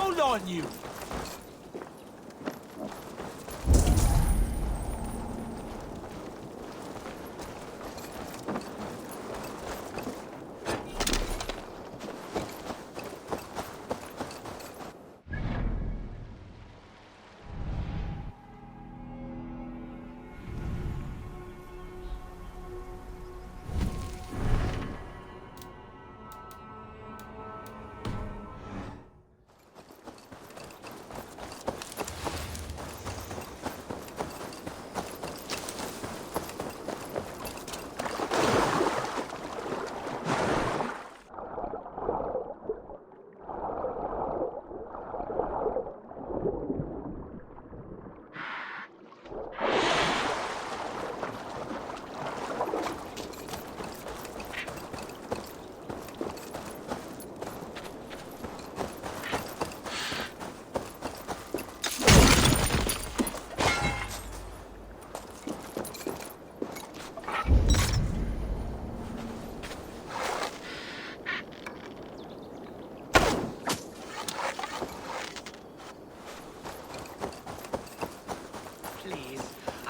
Hold on, you!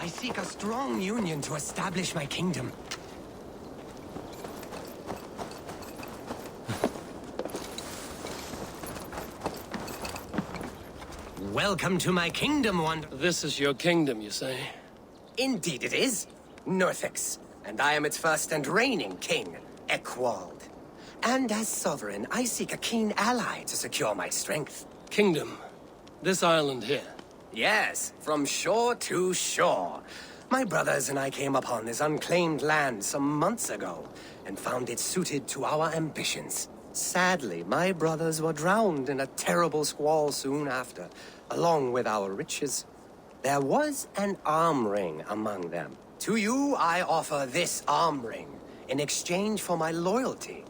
I seek a strong union to establish my kingdom. Welcome to my kingdom, This is your kingdom, you say? Indeed it is. Northix. And I am its first and reigning king, Eckwald. And as sovereign, I seek a keen ally to secure my strength. Kingdom. This island here. Yes, from shore to shore. My brothers and I came upon this unclaimed land some months ago, and found it suited to our ambitions. Sadly, my brothers were drowned in a terrible squall soon after, along with our riches. There was an arm ring among them. To you, I offer this arm ring, in exchange for my loyalty.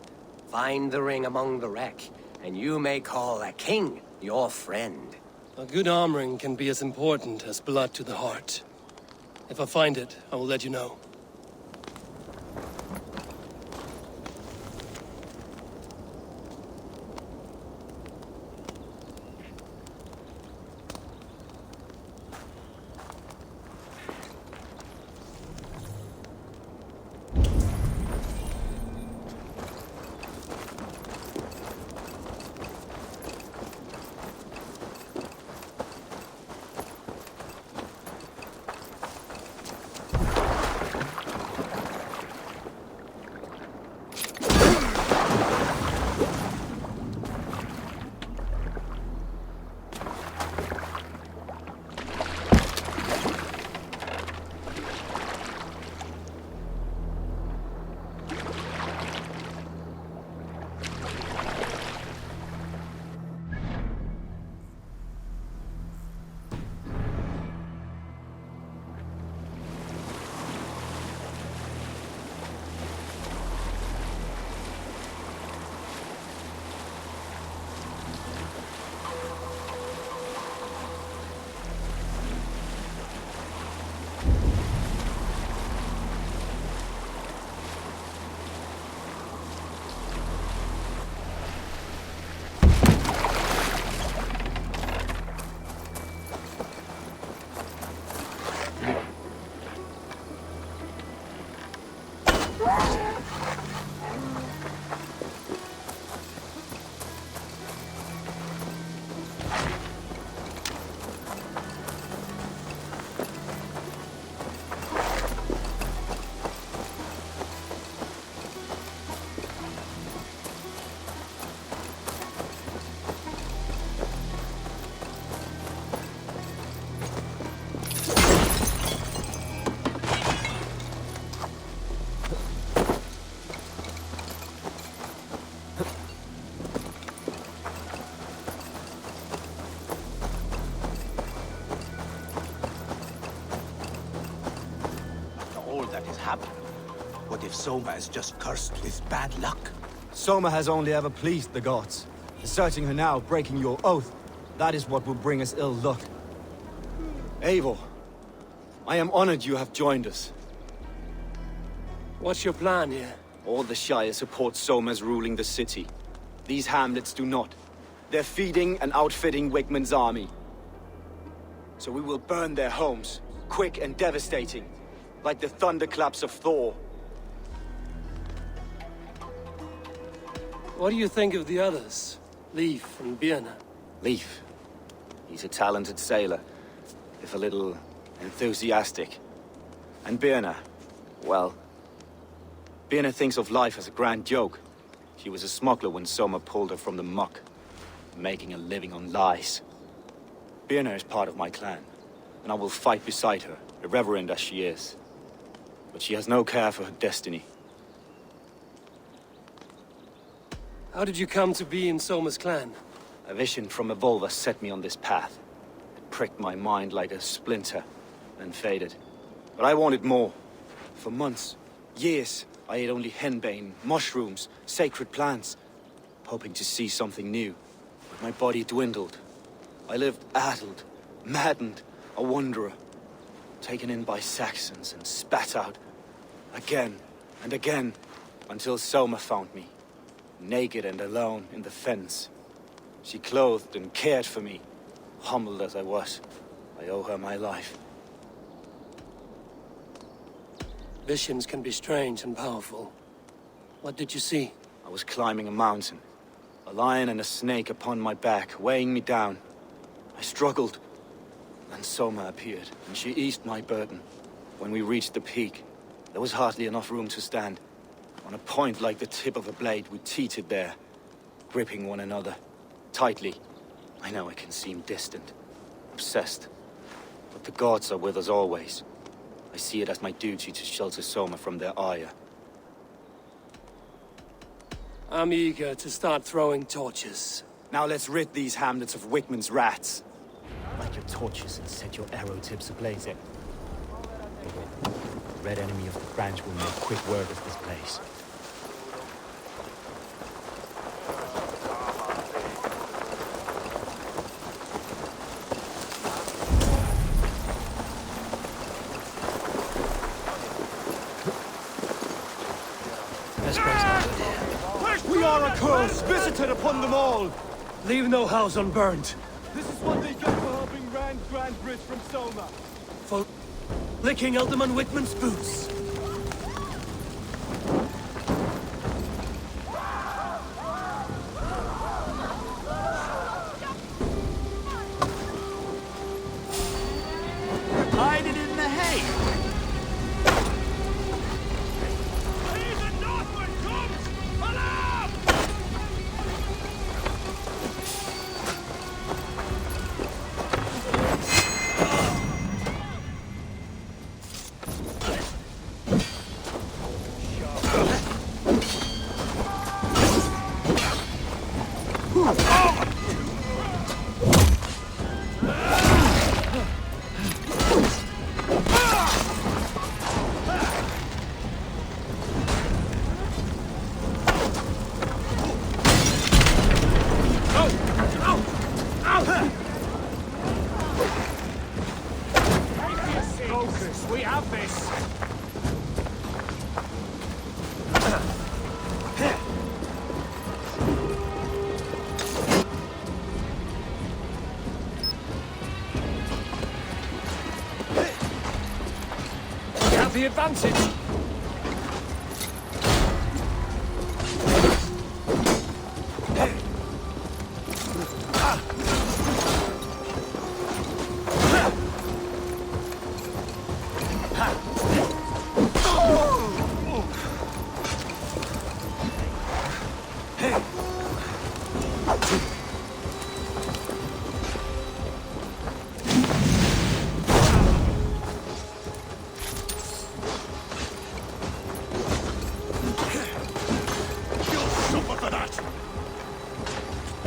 Find the ring among the wreck, and you may call a king your friend. A good arm ring can be as important as blood to the heart. If I find it, I will let you know. What if Soma is just cursed with bad luck? Soma has only ever pleased the gods. Deserting her now, breaking your oath, that is what will bring us ill luck. Eivor, I am honored you have joined us. What's your plan here? All the Shire support Soma's ruling the city. These hamlets do not. They're feeding and outfitting Wigmund's army. So we will burn their homes, quick and devastating, like the thunderclaps of Thor. What do you think of the others? Leif and Birna? Leif. He's a talented sailor, if a little enthusiastic. And Birna, well... Birna thinks of life as a grand joke. She was a smuggler when Soma pulled her from the muck, making a living on lies. Birna is part of my clan, and I will fight beside her, irreverent as she is. But she has no care for her destiny. How did you come to be in Soma's clan? A vision from Evolva set me on this path. It pricked my mind like a splinter, then faded. But I wanted more. For months, years, I ate only henbane, mushrooms, sacred plants, hoping to see something new. But my body dwindled. I lived addled, maddened, a wanderer, taken in by Saxons and spat out again and again, until Soma found me, naked and alone in the fens. She clothed and cared for me, humbled as I was. I owe her my life. Visions can be strange and powerful. What did you see? I was climbing a mountain, a lion and a snake upon my back, weighing me down. I struggled. Then Soma appeared, and she eased my burden. When we reached the peak, there was hardly enough room to stand. On a point like the tip of a blade, we teetered there, gripping one another, tightly. I know it can seem distant, obsessed, but the gods are with us always. I see it as my duty to shelter Soma from their ire. I'm eager to start throwing torches. Now let's rid these hamlets of Wigmund's rats. Light your torches and set your arrow tips ablaze. The red enemy of the branch will make quick work of this place. This place not good here. We are a curse visited upon them all! Leave no house unburned. This is what they get for helping Rand Grand Bridge from Soma. For licking Alderman Wigmund's boots. Hide it in the hay. Focus, we have this. We have the advantage.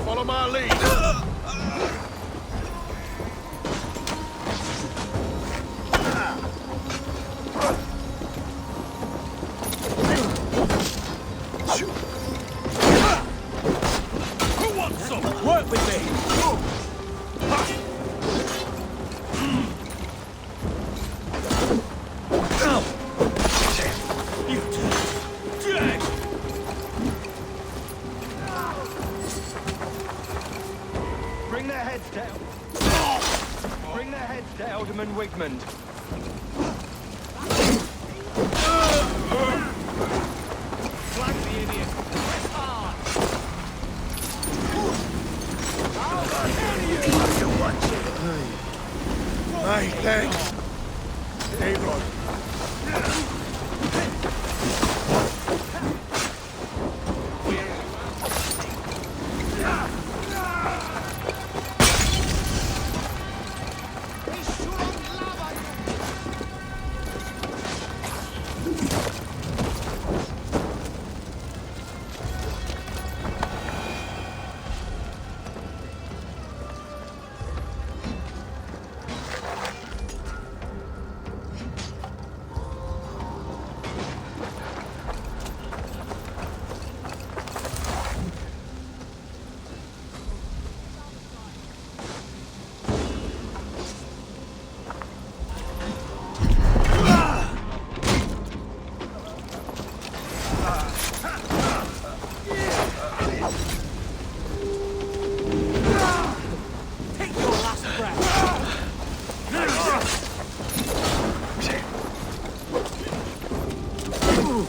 Follow my lead. Who wants some? Work with me. You dead. Alderman Wigmund. Flag the idiot. Press hard. My thanks. Aaron.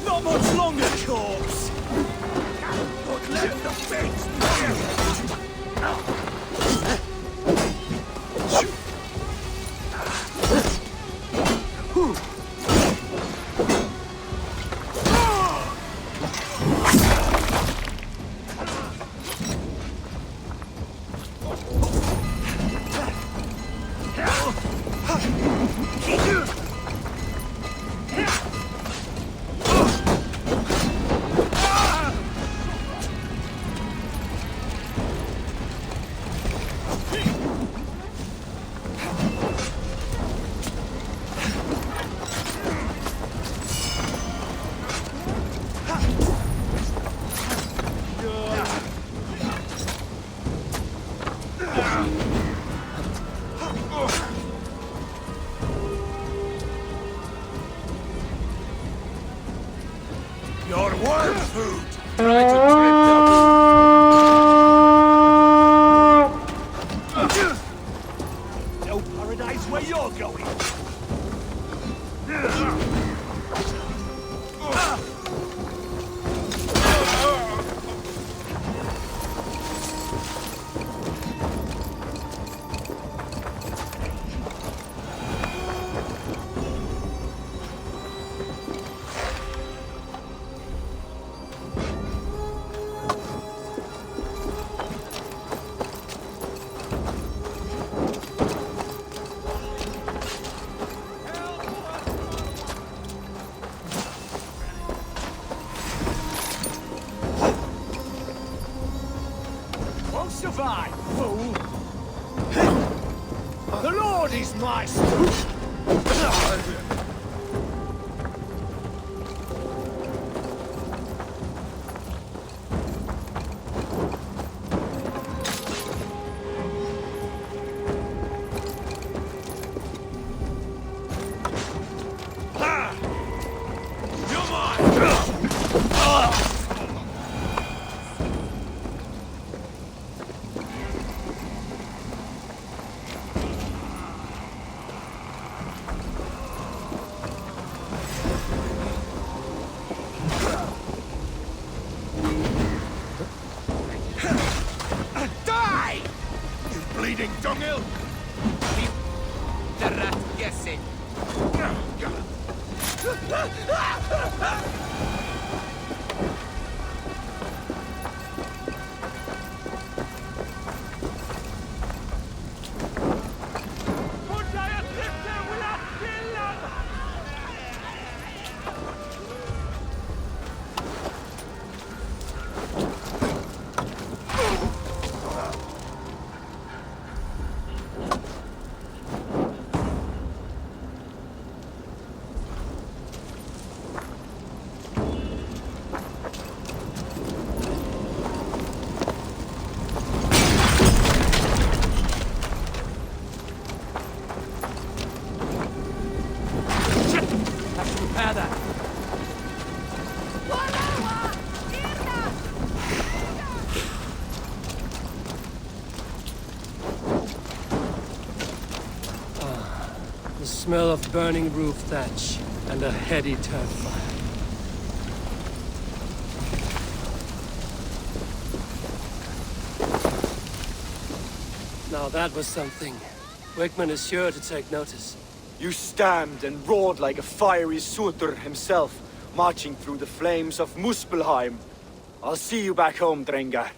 Not much longer, corpse! But let the fates Your worm food! Try to trip no paradise where you're going! Won't survive, fool! The Lord is my strength! Die! You bleeding dunghill! The rat guessing. smell of burning roof thatch and a heady turf fire. Now that was something. Wickman is sure to take notice. You stamped and roared like a fiery Surtur himself, marching through the flames of Muspelheim. I'll see you back home, Drengar.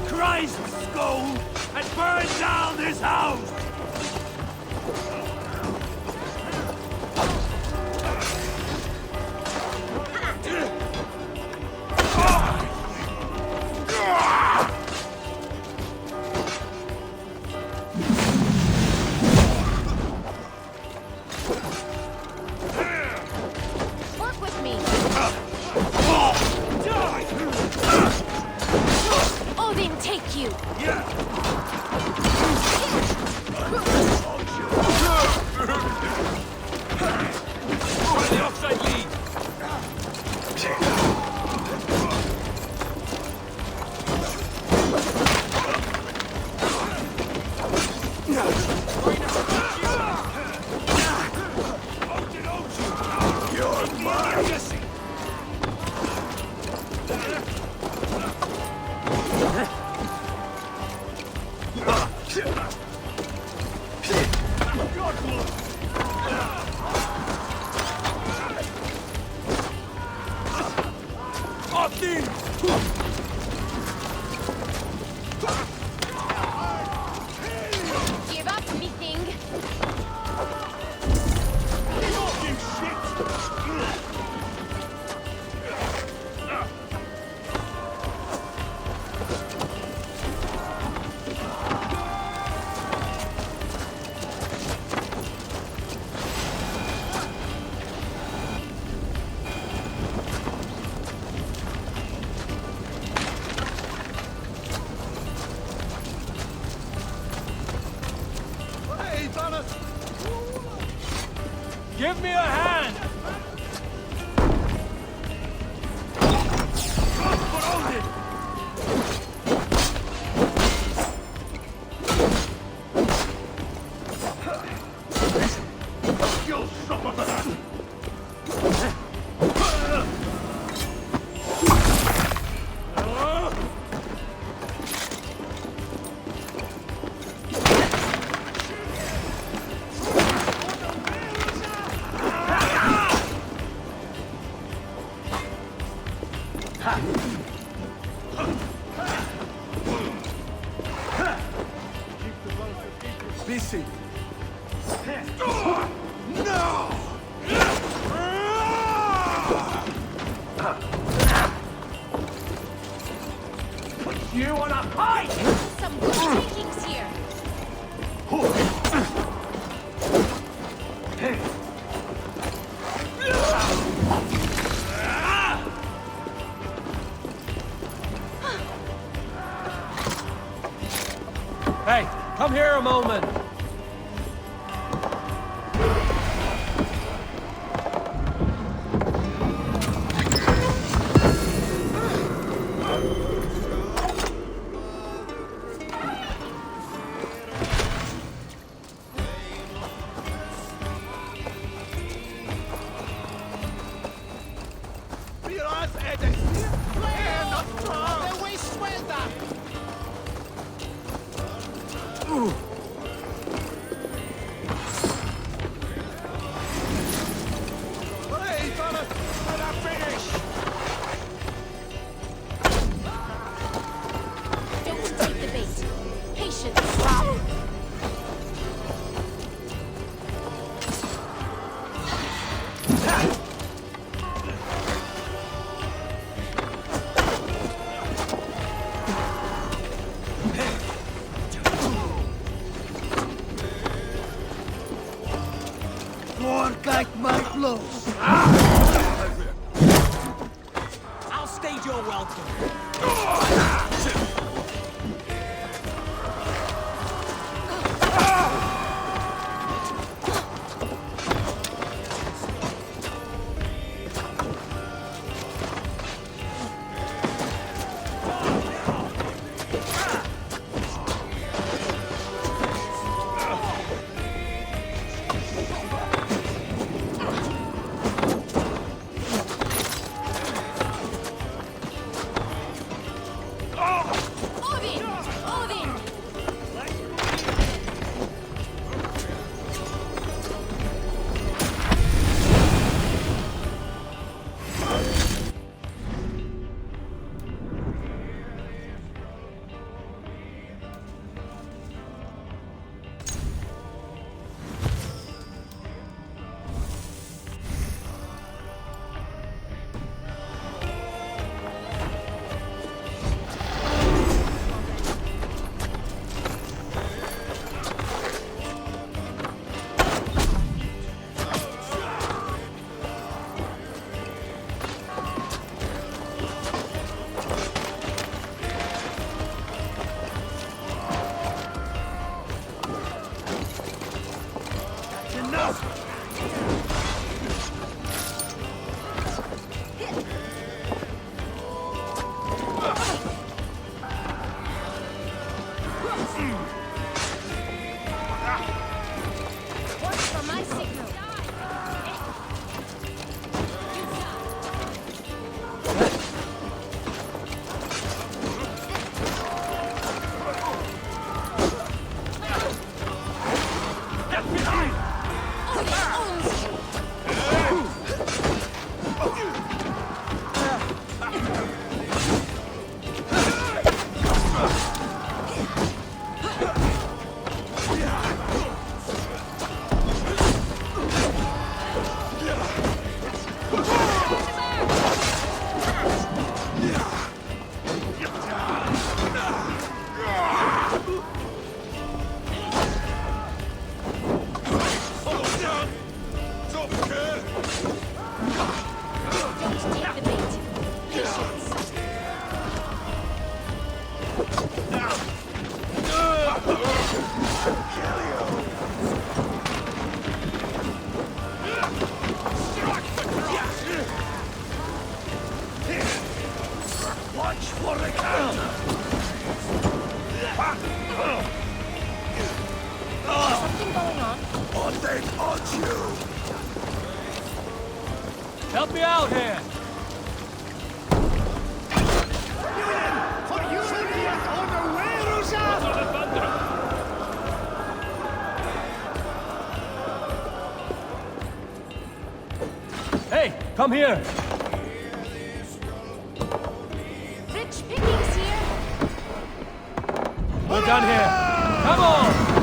Christ's skull and burn down this house! Work with me! Odin, take you! Find the offside lead! You're mine! Give up, me thing! Give me a hand! You'll suffer for that! Busy. No! You wanna fight? Some good takings here. Hey, come here a moment. Miras edes! Not strong! We swear that! Hey, Thomas! Let her finish! Don't take the bait. Patience. Work like my blows. I'll stage your welcome. Odin! Odin! Watch for my signal. Odin owns you. Don't take the bait. Patience. Kill you! Watch for the counter! Something going on? Or they haunt you! Help me out here! For you on the way, Rosa! Hey, come here! Rich pickings here. We're done here! Come on!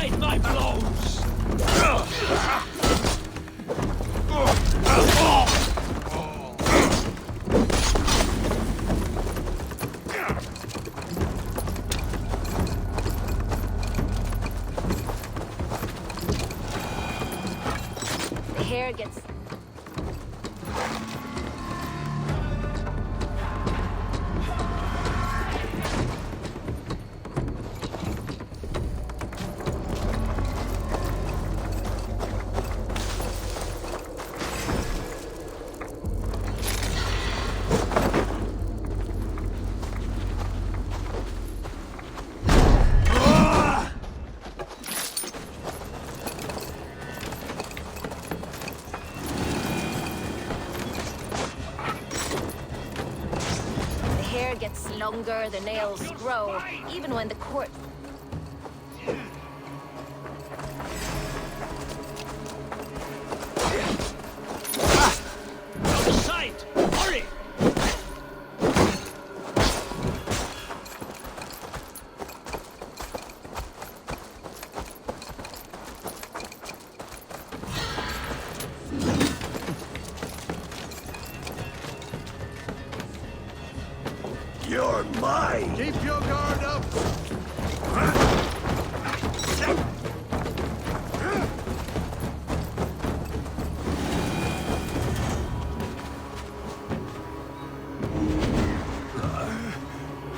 Hide my blows! The hair gets... gets longer, the nails grow, even when the court... Out of sight! Hurry! You're mine! Keep your guard up!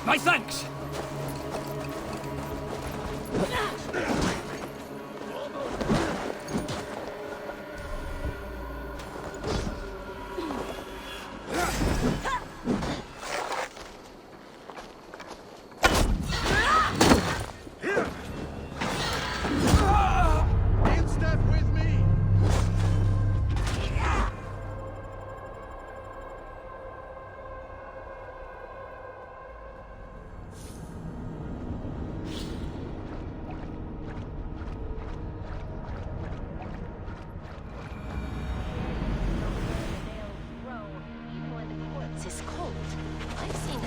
My thanks! In step with me! Even when the quartz is cold. I've seen it.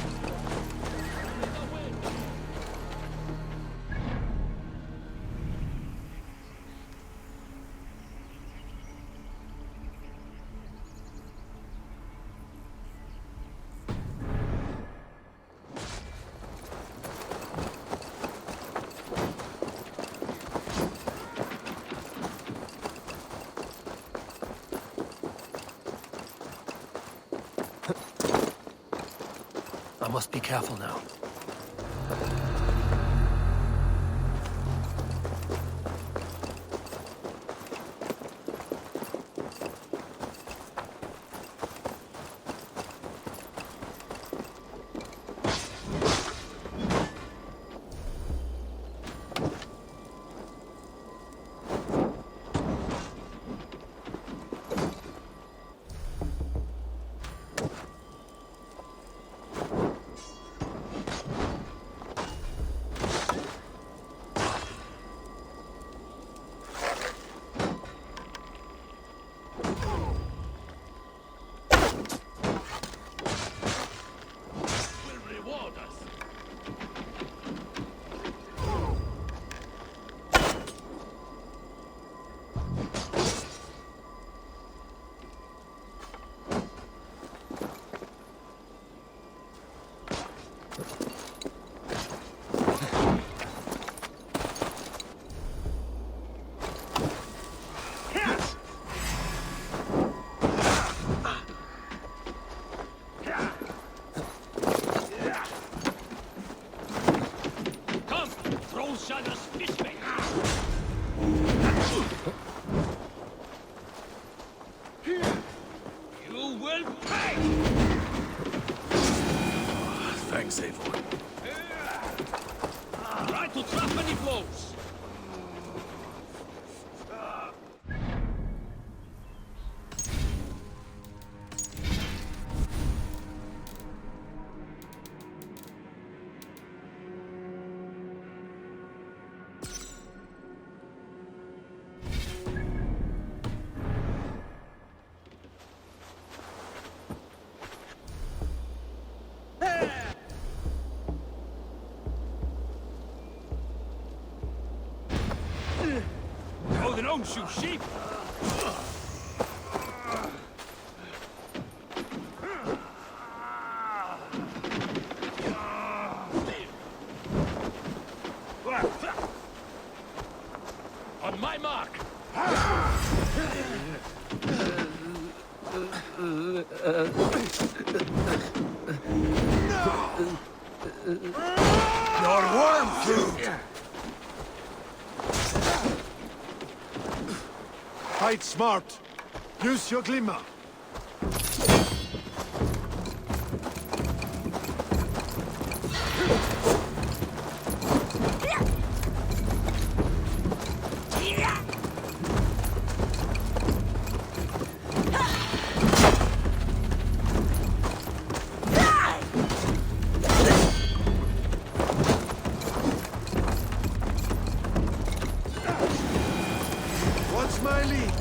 I must be careful now. know they don't shoot sheep. On my mark. Your worm food! Fight smart. Use your glimmer. What's my lead?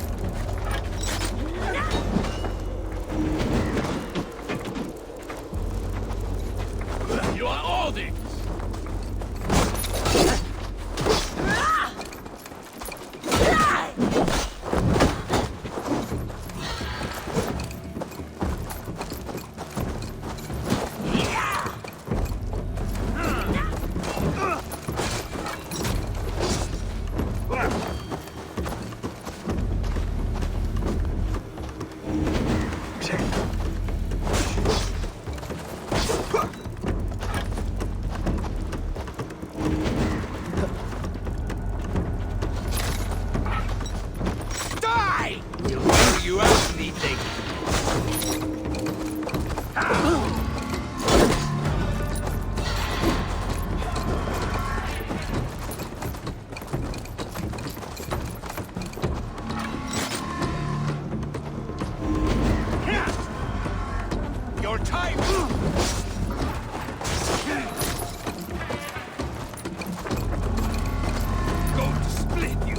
You are all things. Die! You actually think. Your time! Going to split you!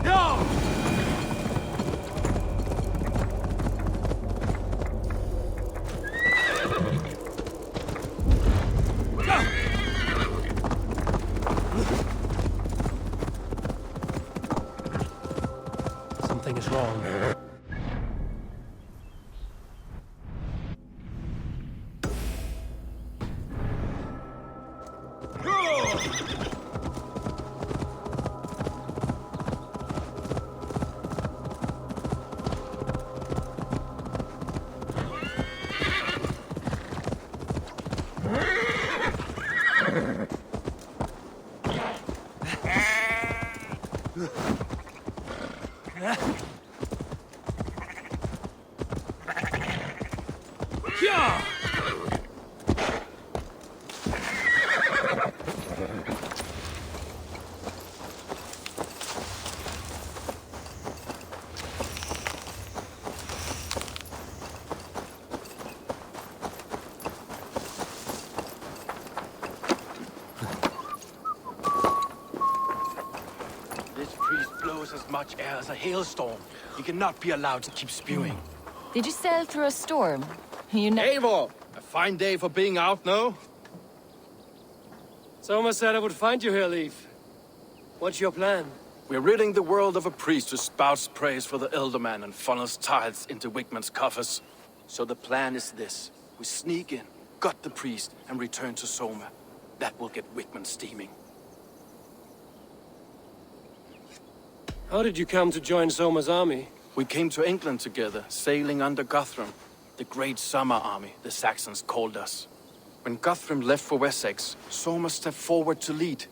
No! Something is wrong. Yeah! This priest blows as much air as a hailstorm. He cannot be allowed to keep spewing. Did you sail through a storm? You know. Eivor! A fine day for being out, no? Soma said I would find you here, Leaf. What's your plan? We're ridding the world of a priest who spouts praise for the elder man and funnels tithes into Wigman's coffers. So the plan is this. We sneak in, gut the priest, and return to Soma. That will get Wigman steaming. How did you come to join Soma's army? We came to England together, sailing under Guthrum. The Great Summer Army, the Saxons called us. When Guthrum left for Wessex, Soma stepped forward to lead.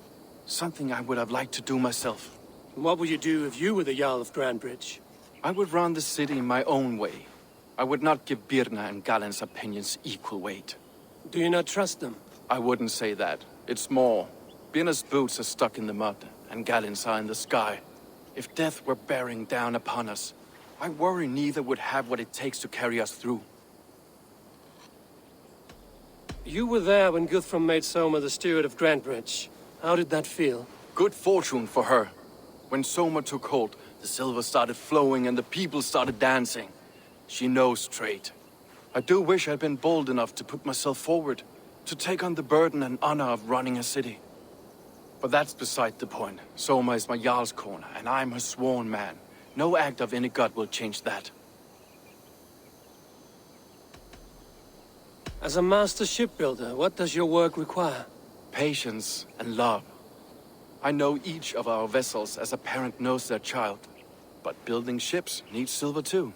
Something I would have liked to do myself. What would you do if you were the Jarl of Grandbridge? I would run the city my own way. I would not give Birna and Galen's opinions equal weight. Do you not trust them? I wouldn't say that. It's more. Birna's boots are stuck in the mud, and Galen's are in the sky. If death were bearing down upon us, I worry neither would have what it takes to carry us through. You were there when Guthrum made Soma the steward of Grandbridge. How did that feel? Good fortune for her. When Soma took hold, the silver started flowing and the people started dancing. She knows trade. I do wish I'd been bold enough to put myself forward, to take on the burden and honor of running a city. But that's beside the point. Soma is my Jarl's corner, and I'm her sworn man. No act of any god will change that. As a master shipbuilder, what does your work require? Patience and love. I know each of our vessels as a parent knows their child. But building ships needs silver too.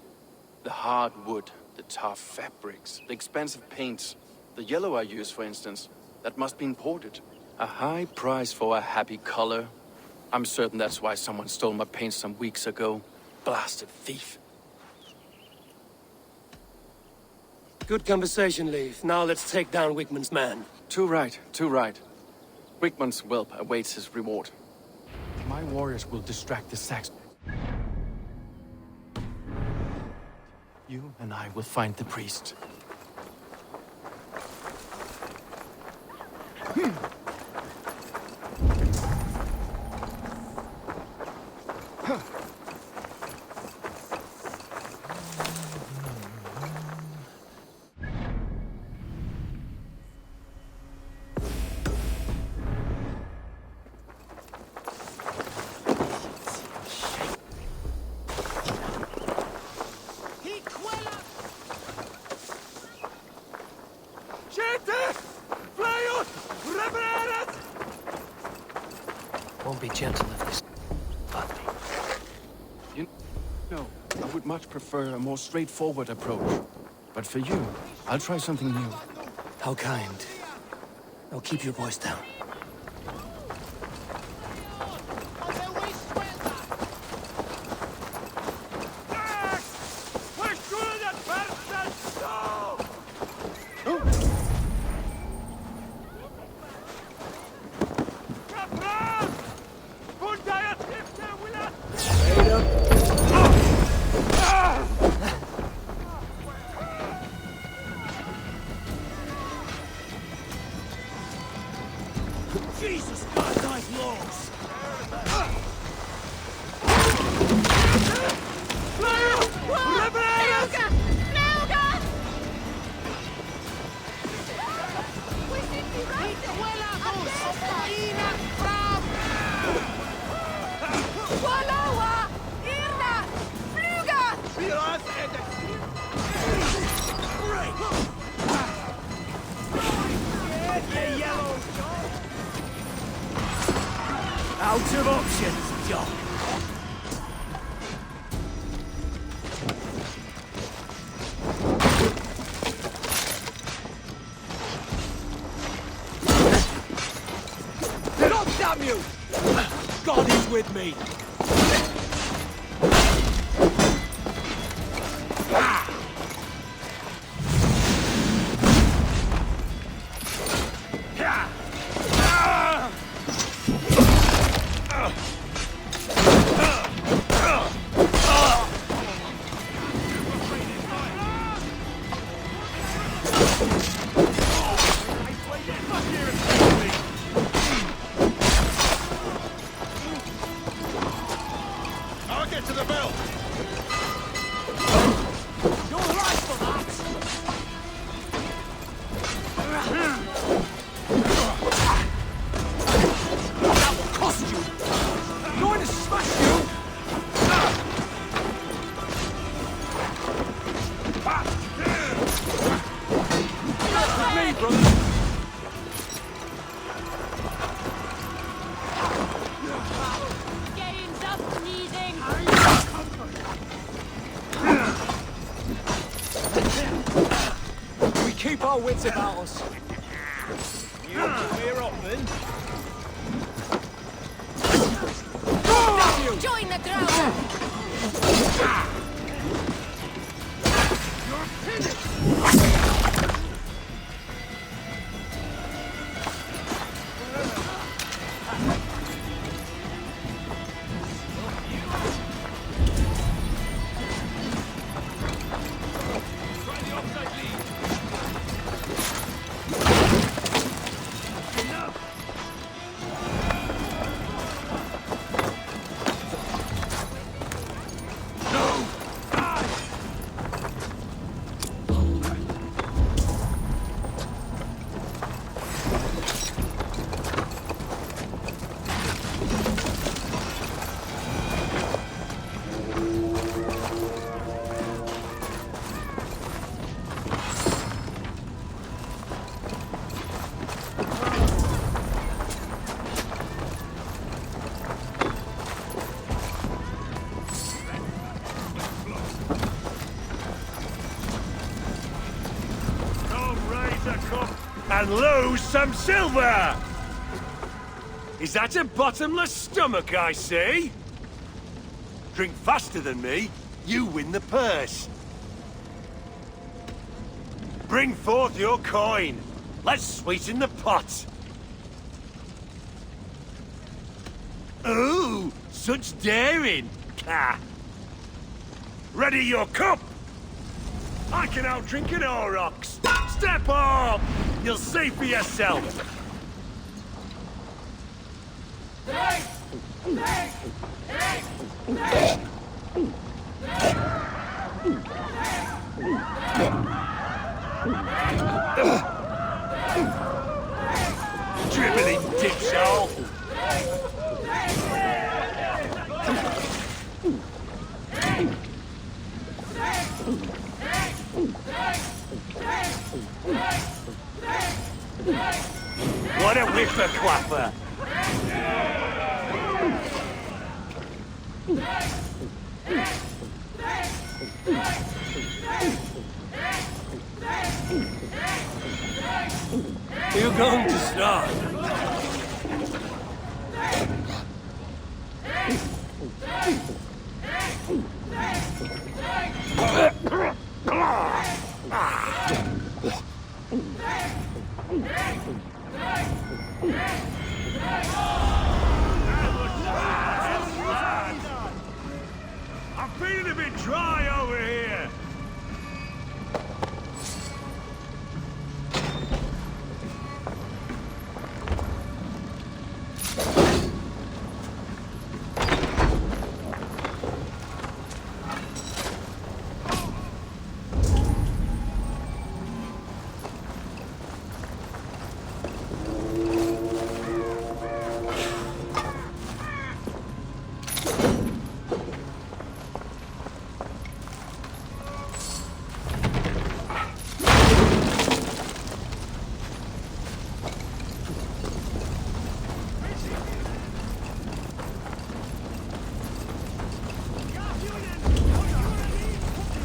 The hard wood, the tough fabrics, the expensive paints. The yellow I use, for instance, that must be imported. A high price for a happy color. I'm certain that's why someone stole my paint some weeks ago. Blasted thief. Good conversation, Leif. Now let's take down Wigman's man. Too right, too right. Wigman's whelp awaits his reward. My warriors will distract the Saxon. You and I will find the priest. Won't be gentle if this... You know, I would much prefer a more straightforward approach. But for you, I'll try something new. How kind. Now keep your voice down. Jesus Christ, nice logs! Out of options, John. Stop, damn you! God is with me. I'll get to the bell. You're right for that. That will cost you. I'm going to smash you. With me, brother. Gains up sneezing. We keep our wits about us. You come here often? Damn you! Join the crowd. And lose some silver! Is that a bottomless stomach I see? Drink faster than me, you win the purse. Bring forth your coin. Let's sweeten the pot. Ooh, such daring. Ah. Ready your cup. I can outdrink an aurochs. Step up. You'll see for yourself. Dribbling dipshole! What a whipper-quapper! You're going to start. I'm feeling a bit dry over here.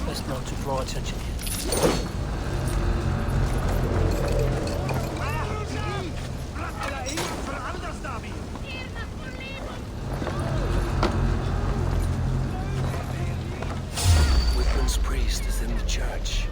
Best not to draw attention here. Whitman's priest is in the church.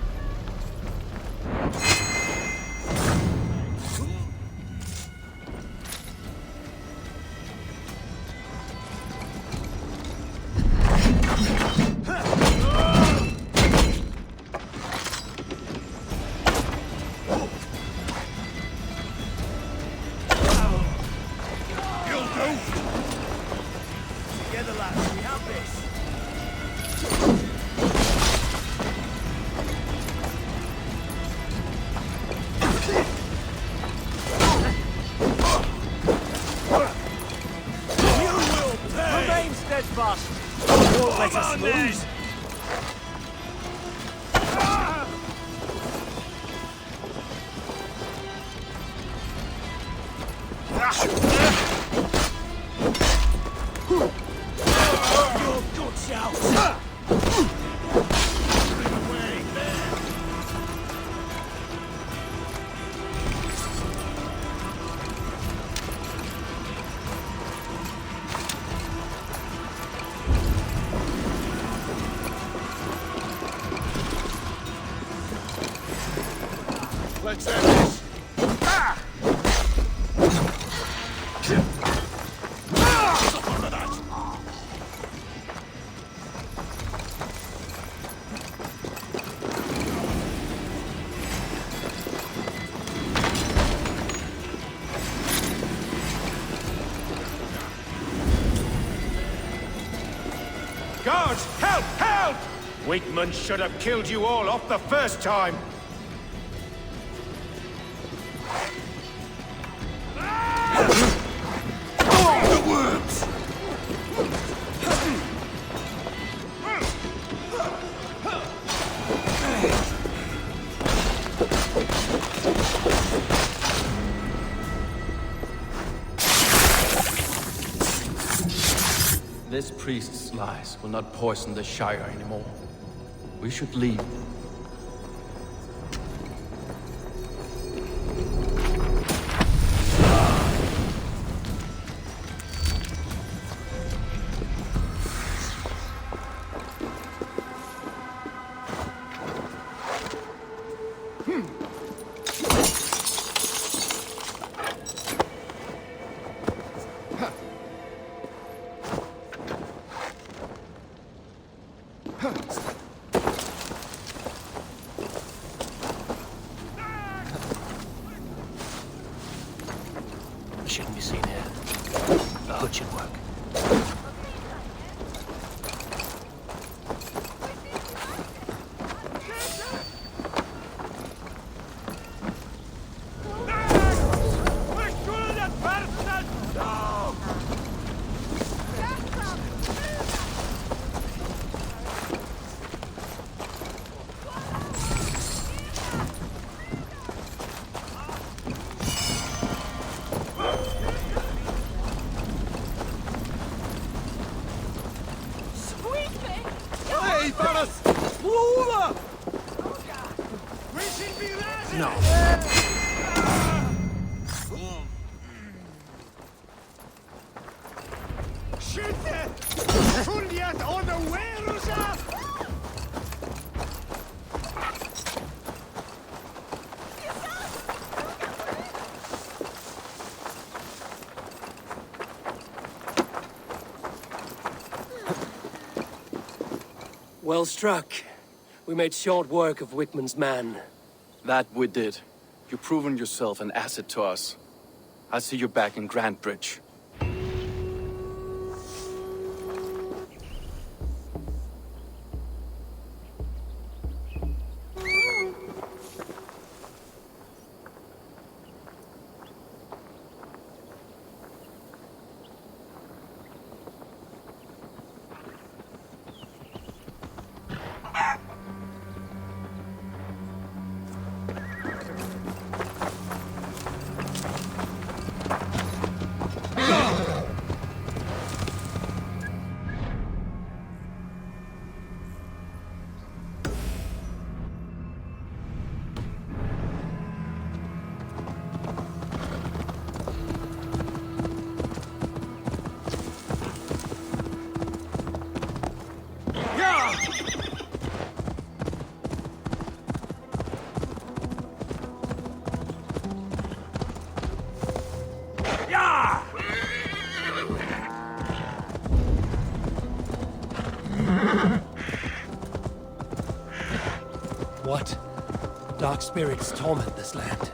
Together, lads, we have this. You will pay! Remain steadfast! Won't let us lose! Your guts out! Let's end this! Ah! Suffer that! Guards, help! Help! Wigman should have killed you all off the first time. The worms! This priest's lies will not poison the Shire anymore. We should leave. here. The hood should work. Well struck. We made short work of Wickman's man. That we did. You've proven yourself an asset to us. I'll see you back in Grantbridge. What? Dark spirits torment this land.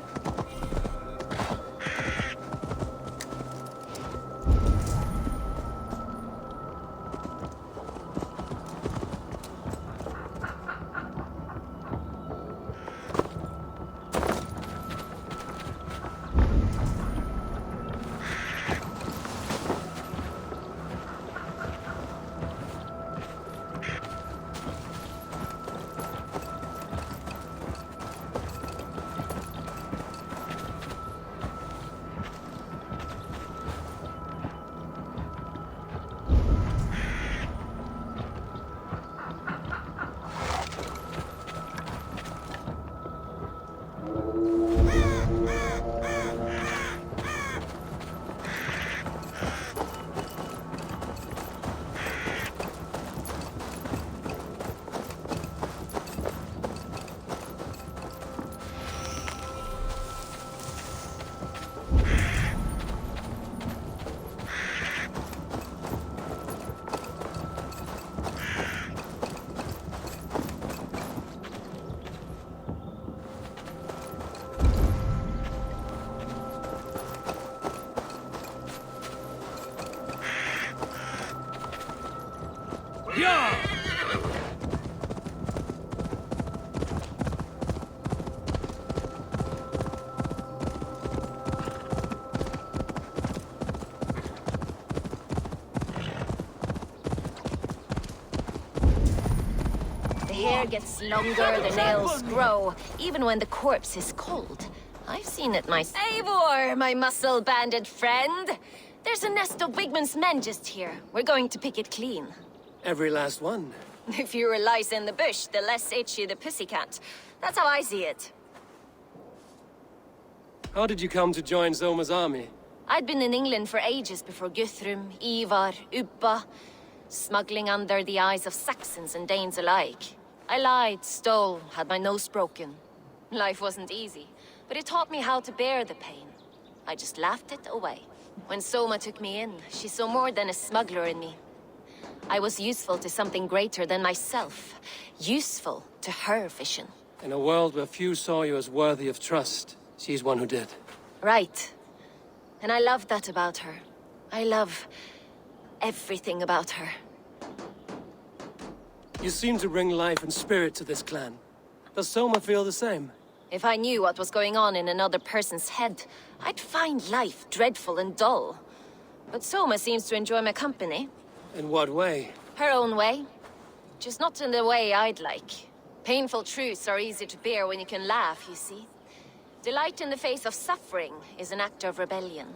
The hair gets longer, the nails grow, even when the corpse is cold. I've seen it myself. Eivor, my muscle-banded friend! There's a nest of Wigman's men just here. We're going to pick it clean. Every last one. The fewer lice in the bush, the less itchy the pussycat. That's how I see it. How did you come to join Zoma's army? I'd been in England for ages before Guthrum, Ivar, Ubba, smuggling under the eyes of Saxons and Danes alike. I lied, stole, had my nose broken. Life wasn't easy, but it taught me how to bear the pain. I just laughed it away. When Soma took me in, she saw more than a smuggler in me. I was useful to something greater than myself. Useful to her vision. In a world where few saw you as worthy of trust, she's one who did. Right. And I love that about her. I love everything about her. You seem to bring life and spirit to this clan. Does Soma feel the same? If I knew what was going on in another person's head, I'd find life dreadful and dull. But Soma seems to enjoy my company. In what way? Her own way. Just not in the way I'd like. Painful truths are easy to bear when you can laugh, you see. Delight in the face of suffering is an act of rebellion.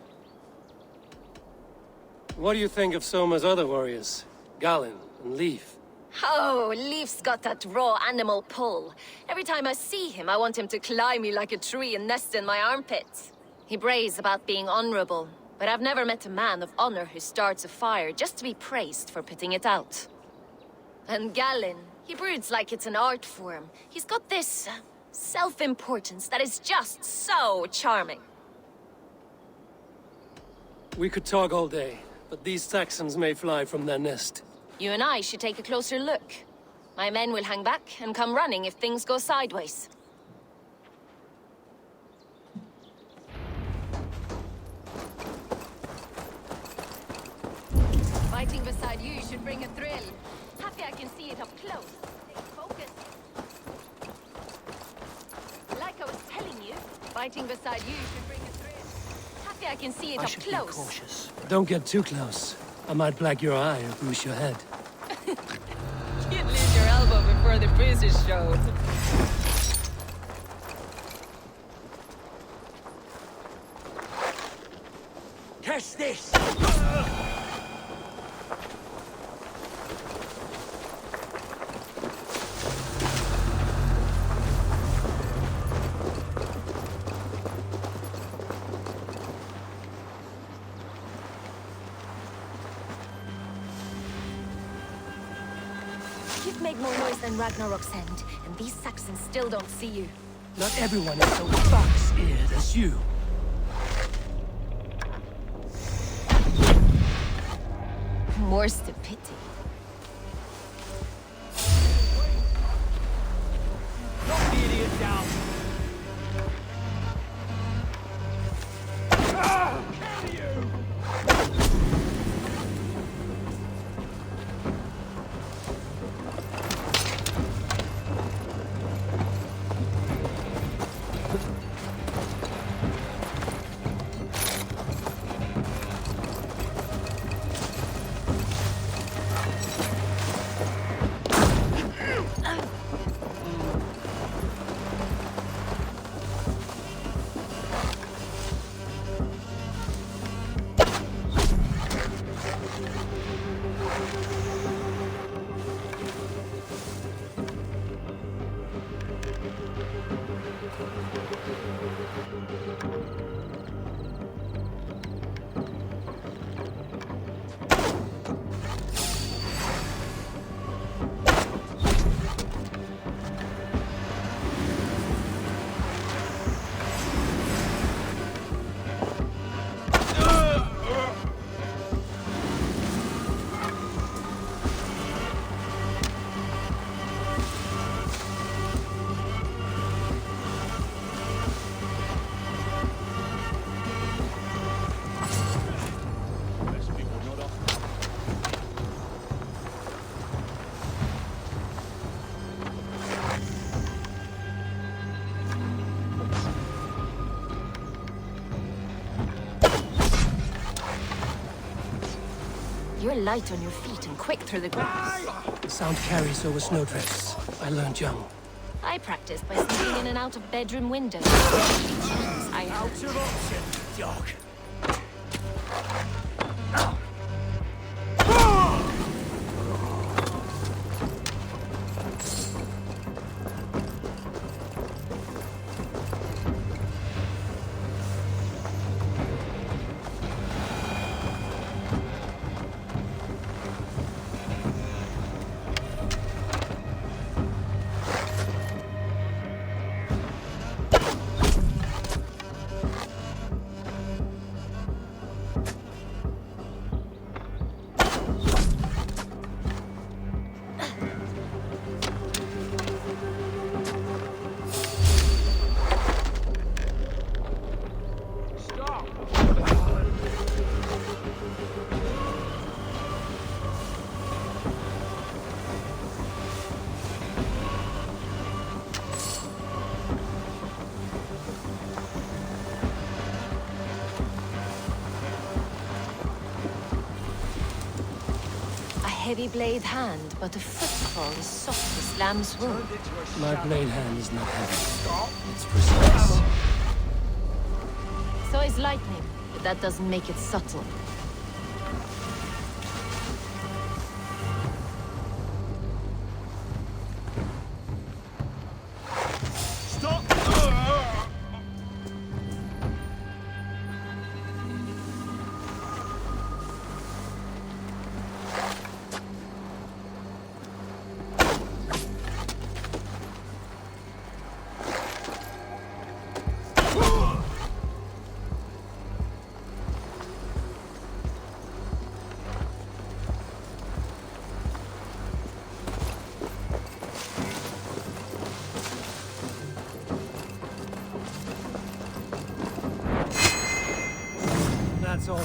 What do you think of Soma's other warriors? Galen and Leaf? Oh, Leaf's got that raw animal pull. Every time I see him, I want him to climb me like a tree and nest in my armpits. He brays about being honorable, but I've never met a man of honor who starts a fire just to be praised for putting it out. And Galen, he broods like it's an art form. He's got this self-importance that is just so charming. We could talk all day, but these Saxons may fly from their nest. You and I should take a closer look. My men will hang back and come running if things go sideways. Fighting beside you should bring a thrill. Happy I can see it up close. Stay focused. Like I was telling you, fighting beside you should bring a thrill. Happy I can see it up close. Be cautious. Don't get too close. I might black your eye or bruise your head. You'd lose your elbow before the bruises showed. Test this! You've made more noise than Ragnarok's end, and these Saxons still don't see you. Not everyone is so fox-eared as you. More's the pity. Knock the idiot down! Kill you! You're light on your feet and quick through the grass. The sound carries over snowdrifts. I learned young. I practiced by sneaking in and out of bedroom windows. I Out of option, dog. heavy blade hand, but a footfall as soft as lamb's wool. My blade hand is not heavy. It's precise. So is lightning, but that doesn't make it subtle. Stop! That's all.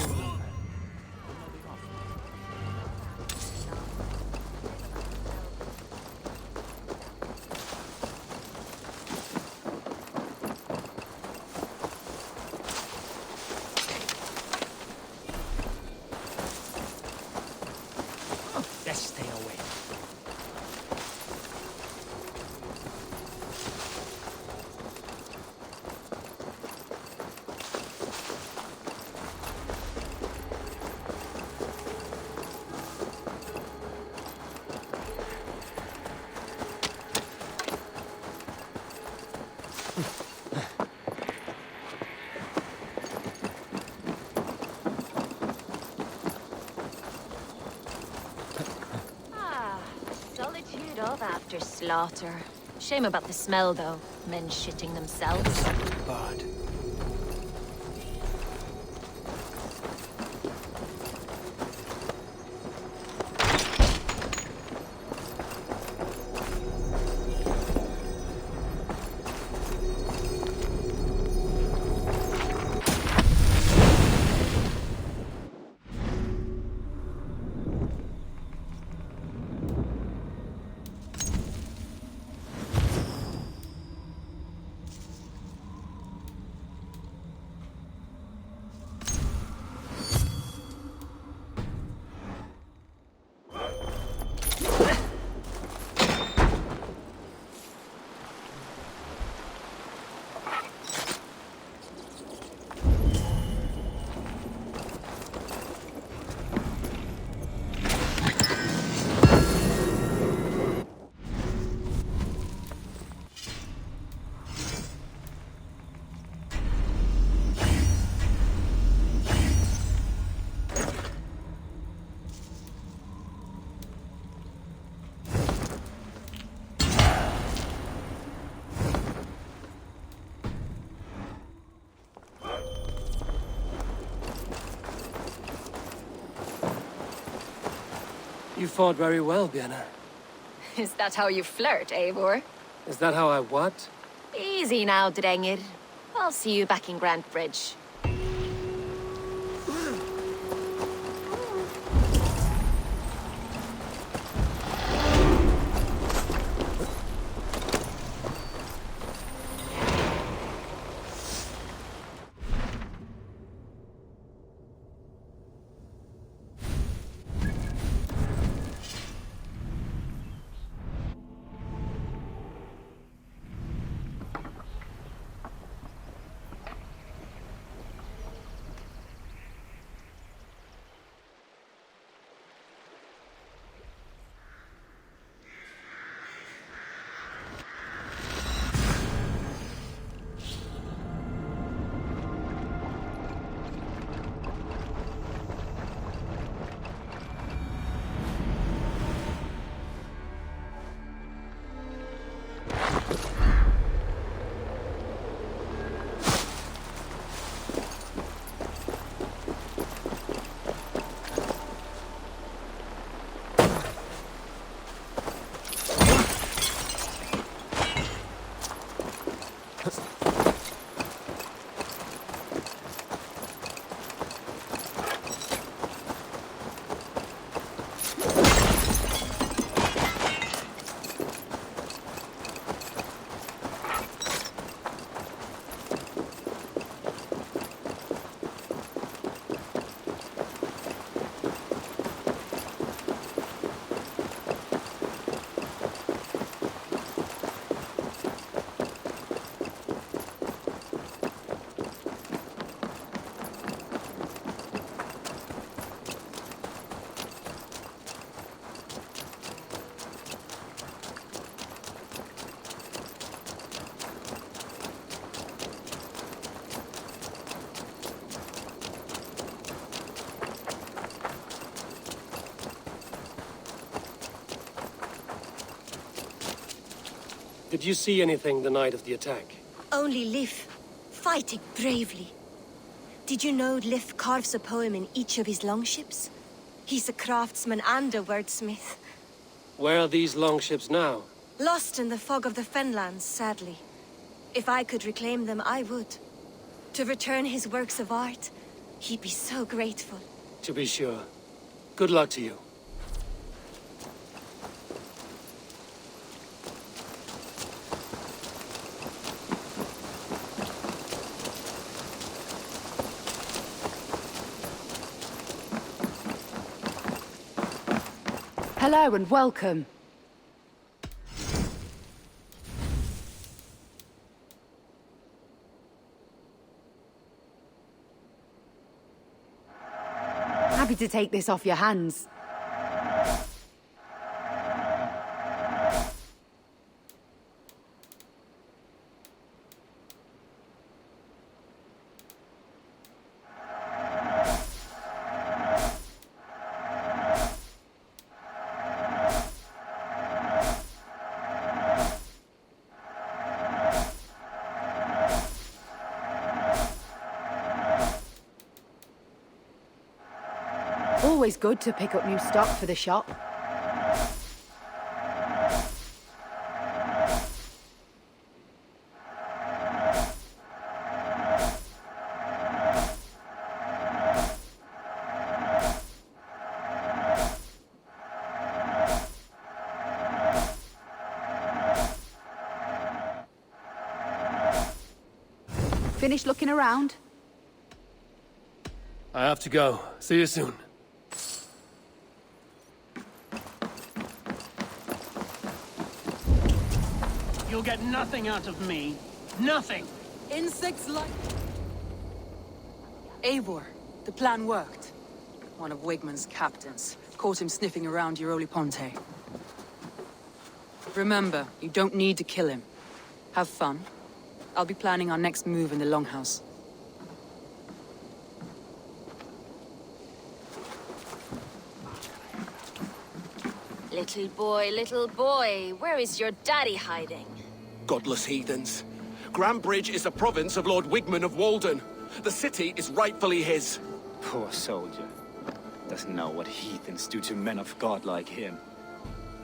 Let's stay away. Solitude of after slaughter. Shame about the smell, though. Men shitting themselves. God. You fought very well, Björn. Is that how you flirt, Eivor? Is that how I what? Easy now, Drengir. I'll see you back in Grant Bridge. Did you see anything the night of the attack? Only Lif, fighting bravely. Did you know Lif carves a poem in each of his longships? He's a craftsman and a wordsmith. Where are these longships now? Lost in the fog of the Fenlands, sadly. If I could reclaim them, I would. To return his works of art, he'd be so grateful. To be sure. Good luck to you. Hello and welcome. Happy to take this off your hands. Always good to pick up new stock for the shop. Finished looking around? I have to go. See you soon. You'll get nothing out of me. Nothing! Insects like... Eivor, the plan worked. One of Wigmund's captains. Caught him sniffing around Ponte. Remember, you don't need to kill him. Have fun. I'll be planning our next move in the Longhouse. Little boy, where is your daddy hiding? Godless heathens. Grambridge is a province of Lord Wigmund of Walden. The city is rightfully his. Poor soldier. Doesn't know what heathens do to men of God like him.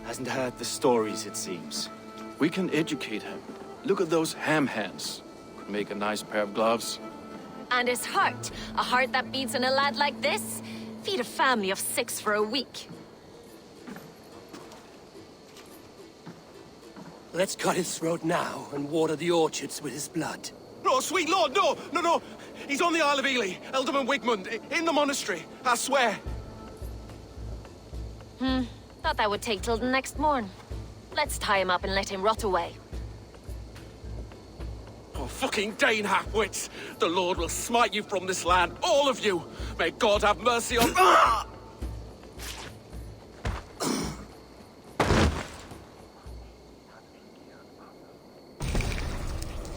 Hasn't heard the stories, it seems. We can educate him. Look at those ham hands. Could make a nice pair of gloves. And his heart. A heart that beats in a lad like this? Feed a family of 6 for a week. Let's cut his throat now and water the orchards with his blood. No, sweet lord, no! No, no! He's on the Isle of Ely, Ealdorman Wigmund, in the monastery, I swear. Thought that would take till the next morn. Let's tie him up and let him rot away. Oh, fucking Dane halfwits! The Lord will smite you from this land, all of you! May God have mercy on... Ah!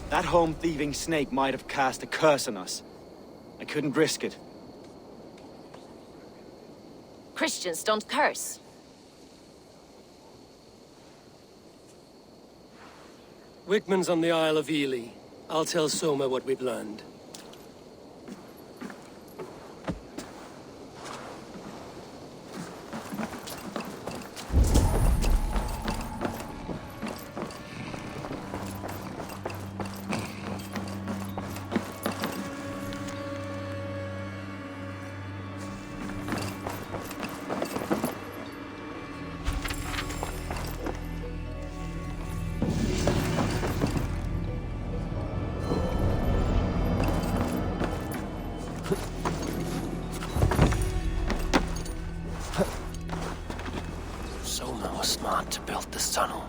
That home-thieving snake might have cast a curse on us. I couldn't risk it. Christians don't curse. Wigmund's on the Isle of Ely. I'll tell Soma what we've learned. Soma was smart to build this tunnel.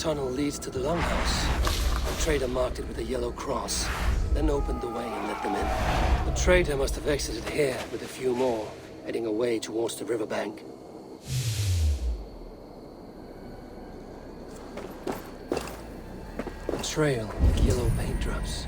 tunnel leads to the longhouse. The trader marked it with a yellow cross, then opened the way and let them in. The trader must have exited here with a few more, heading away towards the riverbank. A trail of yellow paint drops.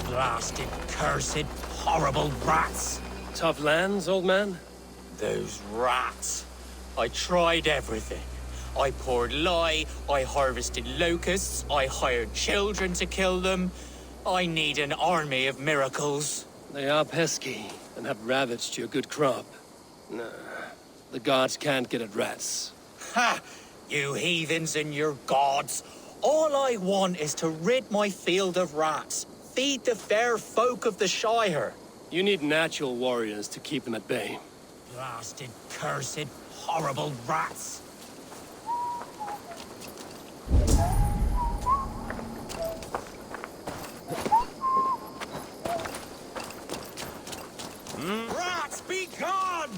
Blasted, cursed, horrible rats! Tough lands, old man? Those rats. I tried everything. I poured lye, I harvested locusts, I hired children to kill them. I need an army of miracles. They are pesky, and have ravaged your good crop. Nah, the gods can't get at rats. Ha! You heathens and your gods. All I want is to rid my field of rats. Feed the fair folk of the Shire. You need natural warriors to keep them at bay. Blasted, cursed, horrible rats. Rats, be gone!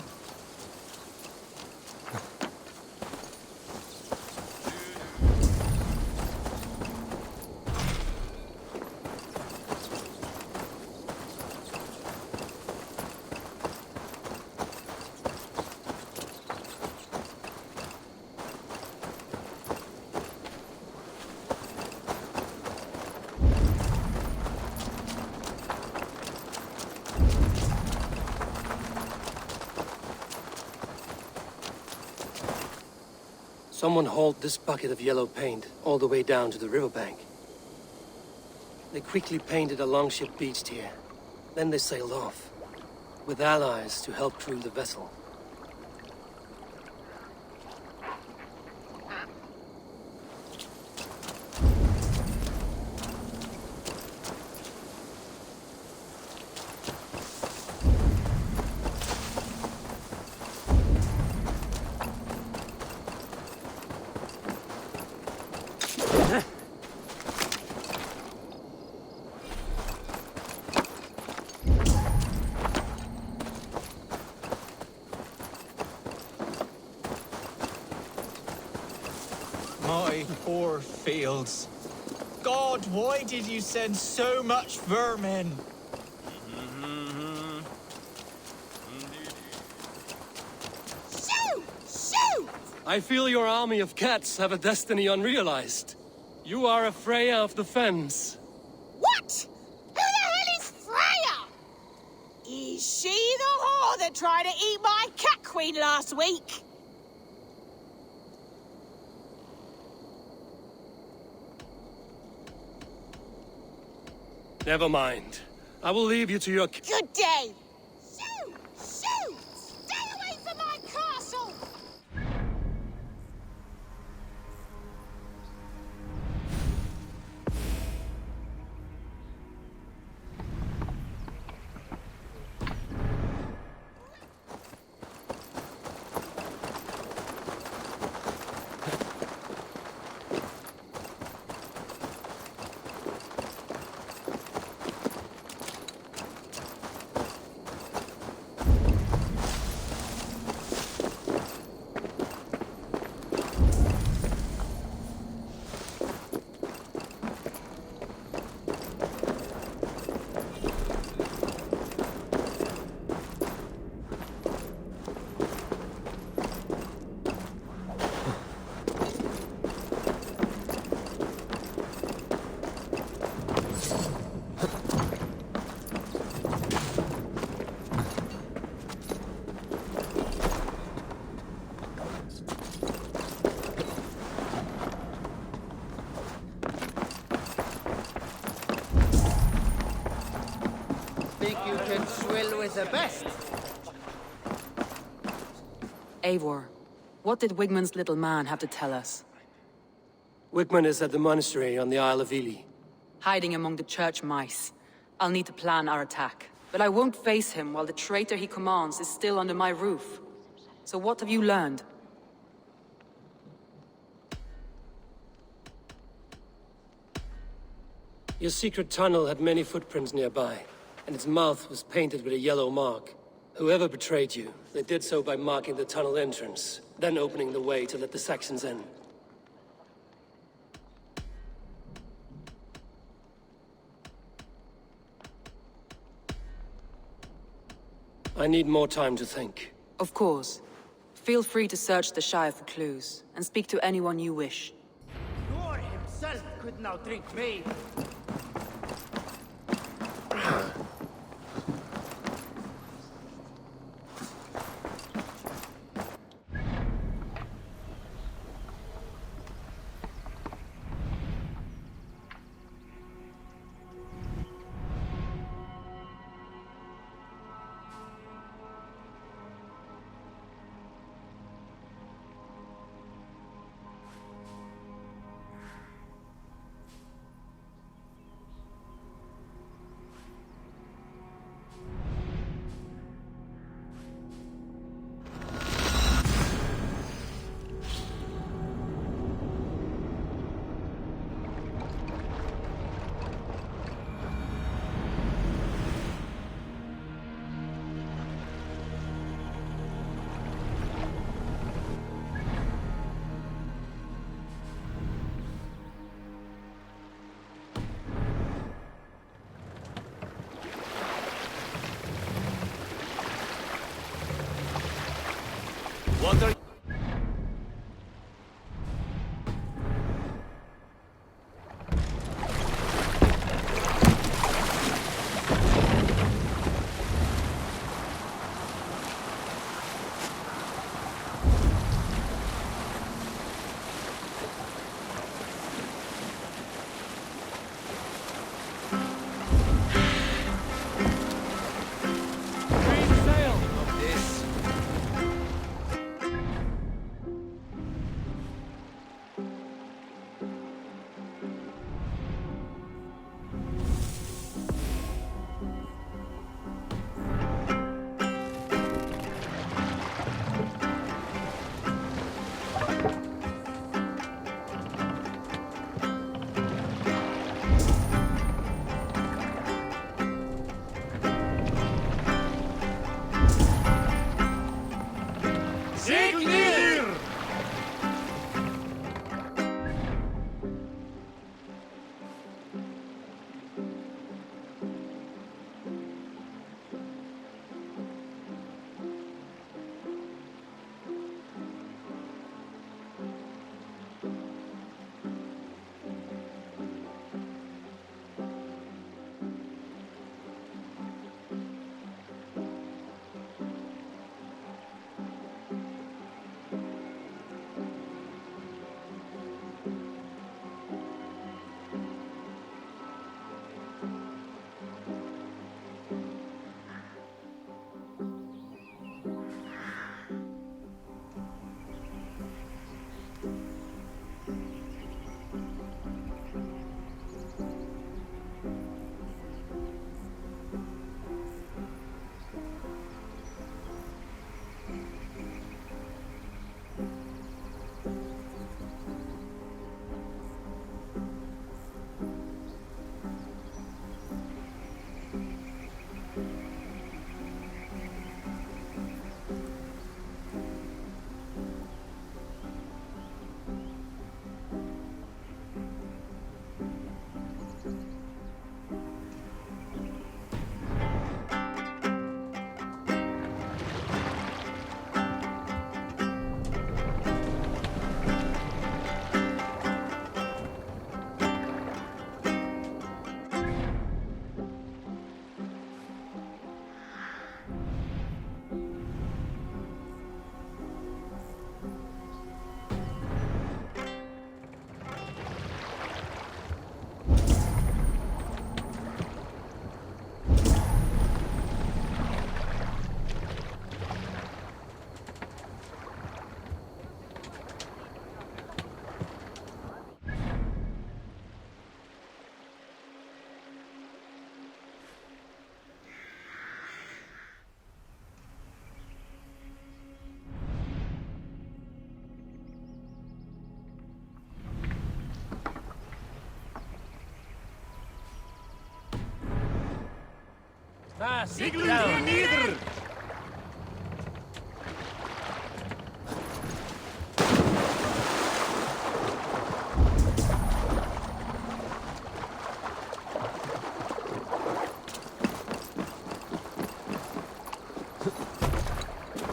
Someone hauled this bucket of yellow paint all the way down to the riverbank. They quickly painted a longship beached here. Then they sailed off, with allies to help crew the vessel. My poor fields. God, why did you send so much vermin? Shoot! Shoot! I feel your army of cats have a destiny unrealized. You are a Freya of the Fens. What? Who the hell is Freya? Is she the whore that tried to eat my cat queen last week? Never mind. I will leave you to your... Good day! Shoot! Shoot! Stay away from my castle! well with the best. Eivor, what did Wigmund's little man have to tell us? Wigmund is at the monastery on the Isle of Ely. Hiding among the church mice. I'll need to plan our attack. But I won't face him while the traitor he commands is still under my roof. So what have you learned? Your secret tunnel had many footprints nearby, and its mouth was painted with a yellow mark. Whoever betrayed you, they did so by marking the tunnel entrance, then opening the way to let the Saxons in. I need more time to think. Of course. Feel free to search the Shire for clues, and speak to anyone you wish. Thor himself could now drink me. What are...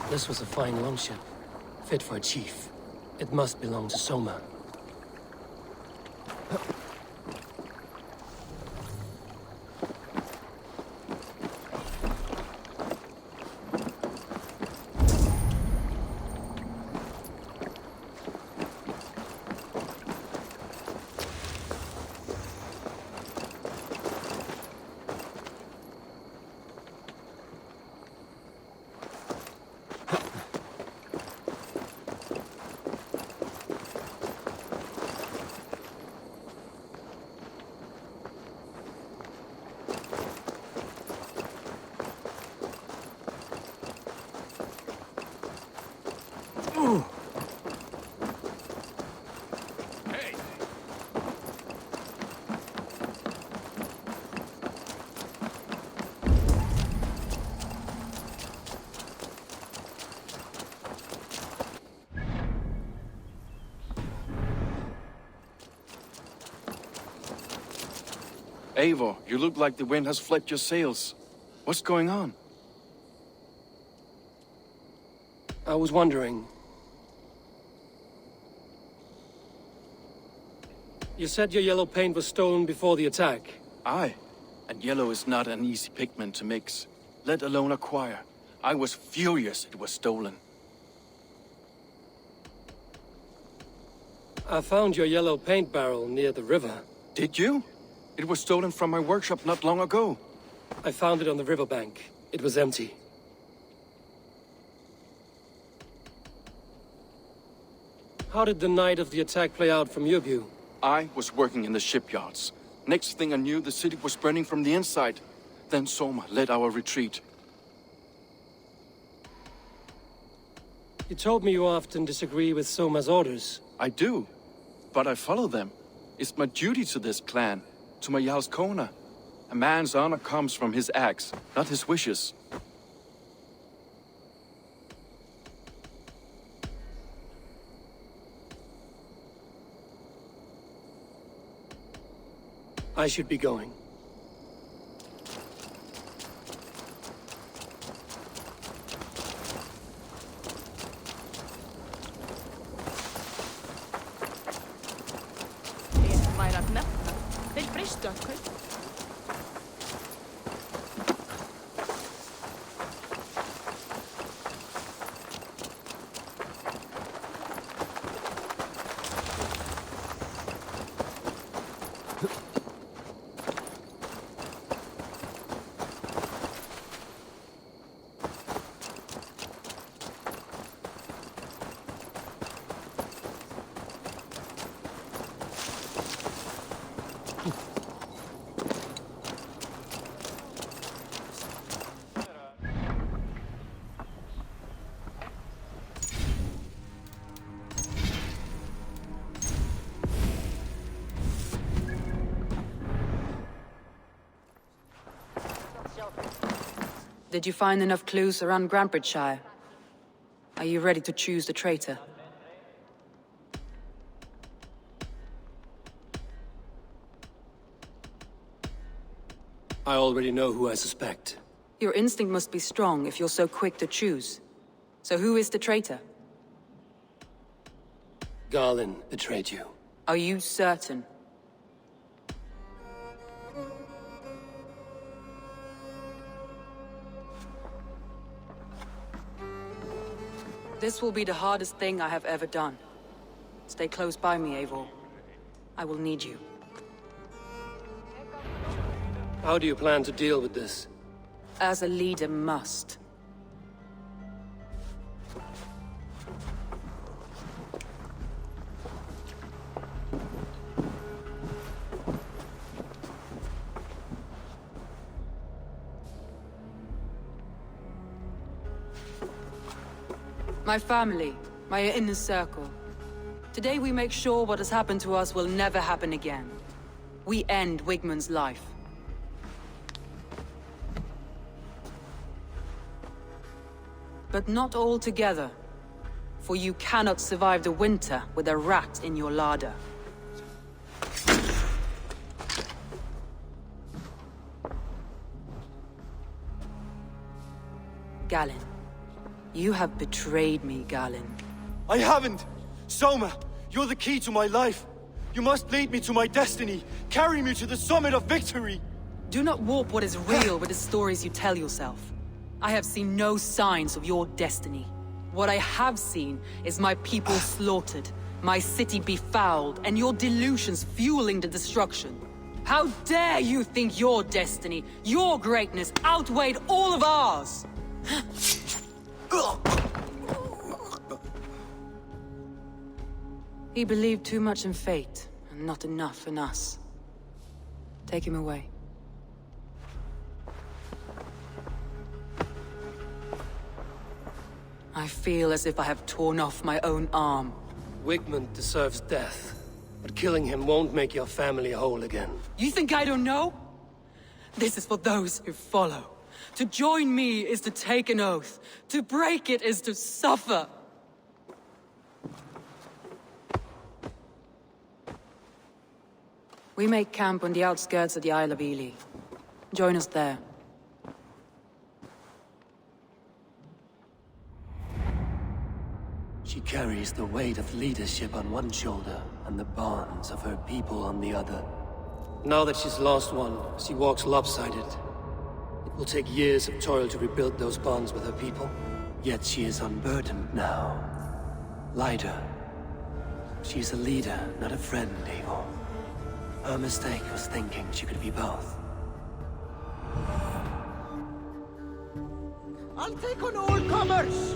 This was a fine longship, fit for a chief. It must belong to Soma. Eivor, you look like the wind has flipped your sails. What's going on? I was wondering... You said your yellow paint was stolen before the attack. Aye, and yellow is not an easy pigment to mix, let alone acquire. I was furious it was stolen. I found your yellow paint barrel near the river. Did you? It was stolen from my workshop not long ago. I found it on the riverbank. It was empty. How did the night of the attack play out from your view? I was working in the shipyards. Next thing I knew, the city was burning from the inside. Then Soma led our retreat. You told me you often disagree with Soma's orders. I do, but I follow them. It's my duty to this clan, to my Jarl's Kona. A man's honor comes from his acts, not his wishes. I should be going. Did you find enough clues around Grantbridgeshire? Are you ready to choose the traitor? I already know who I suspect. Your instinct must be strong if you're so quick to choose. So who is the traitor? Garlin betrayed you. Are you certain? This will be the hardest thing I have ever done. Stay close by me, Eivor. I will need you. How do you plan to deal with this? As a leader must. My family, my inner circle. Today we make sure what has happened to us will never happen again. We end Wigmund's life. But not all together. For you cannot survive the winter with a rat in your larder. Galen. You have betrayed me, Galen. I haven't! Soma, you're the key to my life. You must lead me to my destiny. Carry me to the summit of victory. Do not warp what is real with the stories you tell yourself. I have seen no signs of your destiny. What I have seen is my people slaughtered, my city befouled, and your delusions fueling the destruction. How dare you think your destiny, your greatness, outweighed all of ours? He believed too much in fate, and not enough in us. Take him away. I feel as if I have torn off my own arm. Wigmund deserves death, but killing him won't make your family whole again. You think I don't know? This is for those who follow. To join me is to take an oath. To break it is to suffer. We make camp on the outskirts of the Isle of Ely. Join us there. She carries the weight of leadership on one shoulder and the bonds of her people on the other. Now that she's lost one, she walks lopsided. It will take years of toil to rebuild those bonds with her people. Yet she is unburdened now. Lighter. She's a leader, not a friend, Eivor. Her mistake was thinking she could be both. I'll take on all comers!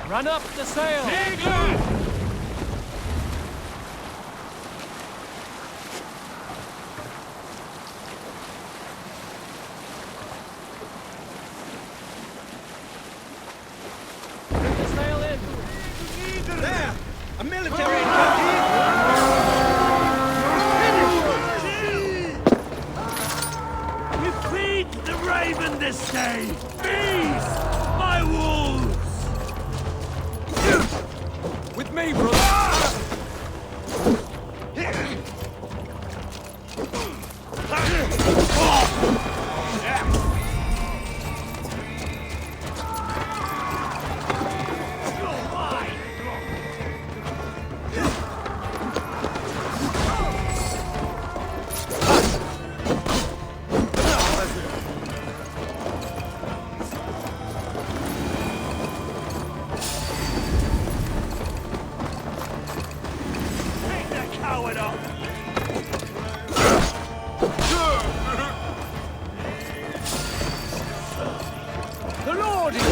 Run up the sail! Bring the sail in! There! A military jockey! We feed the raven this day! These, my wolves! With me, brother! The Lord is...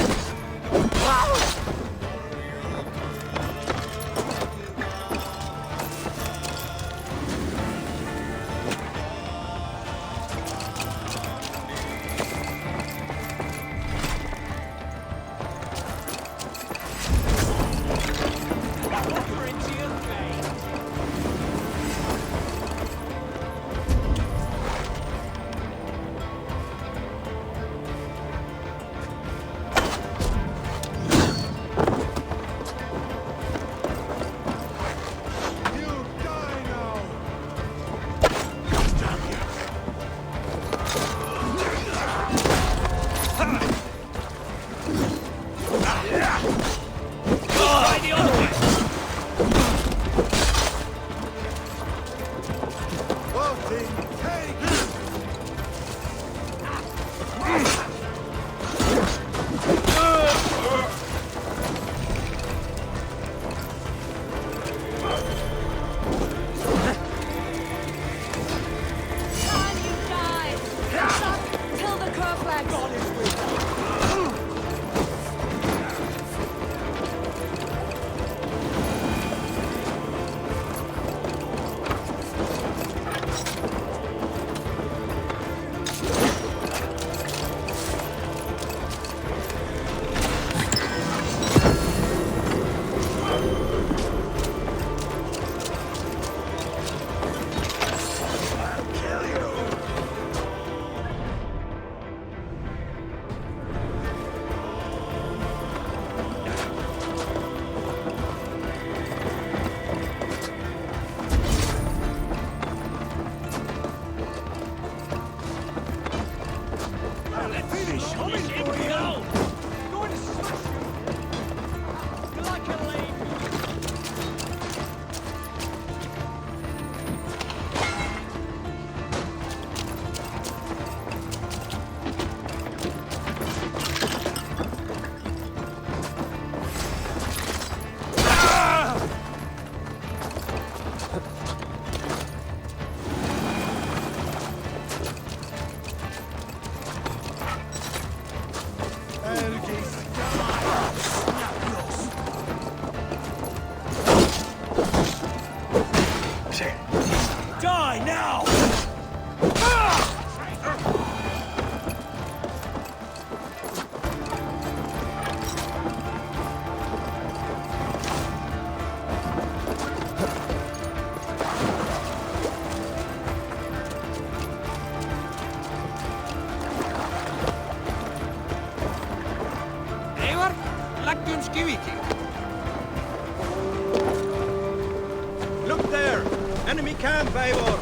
Enemy camp, Eivor!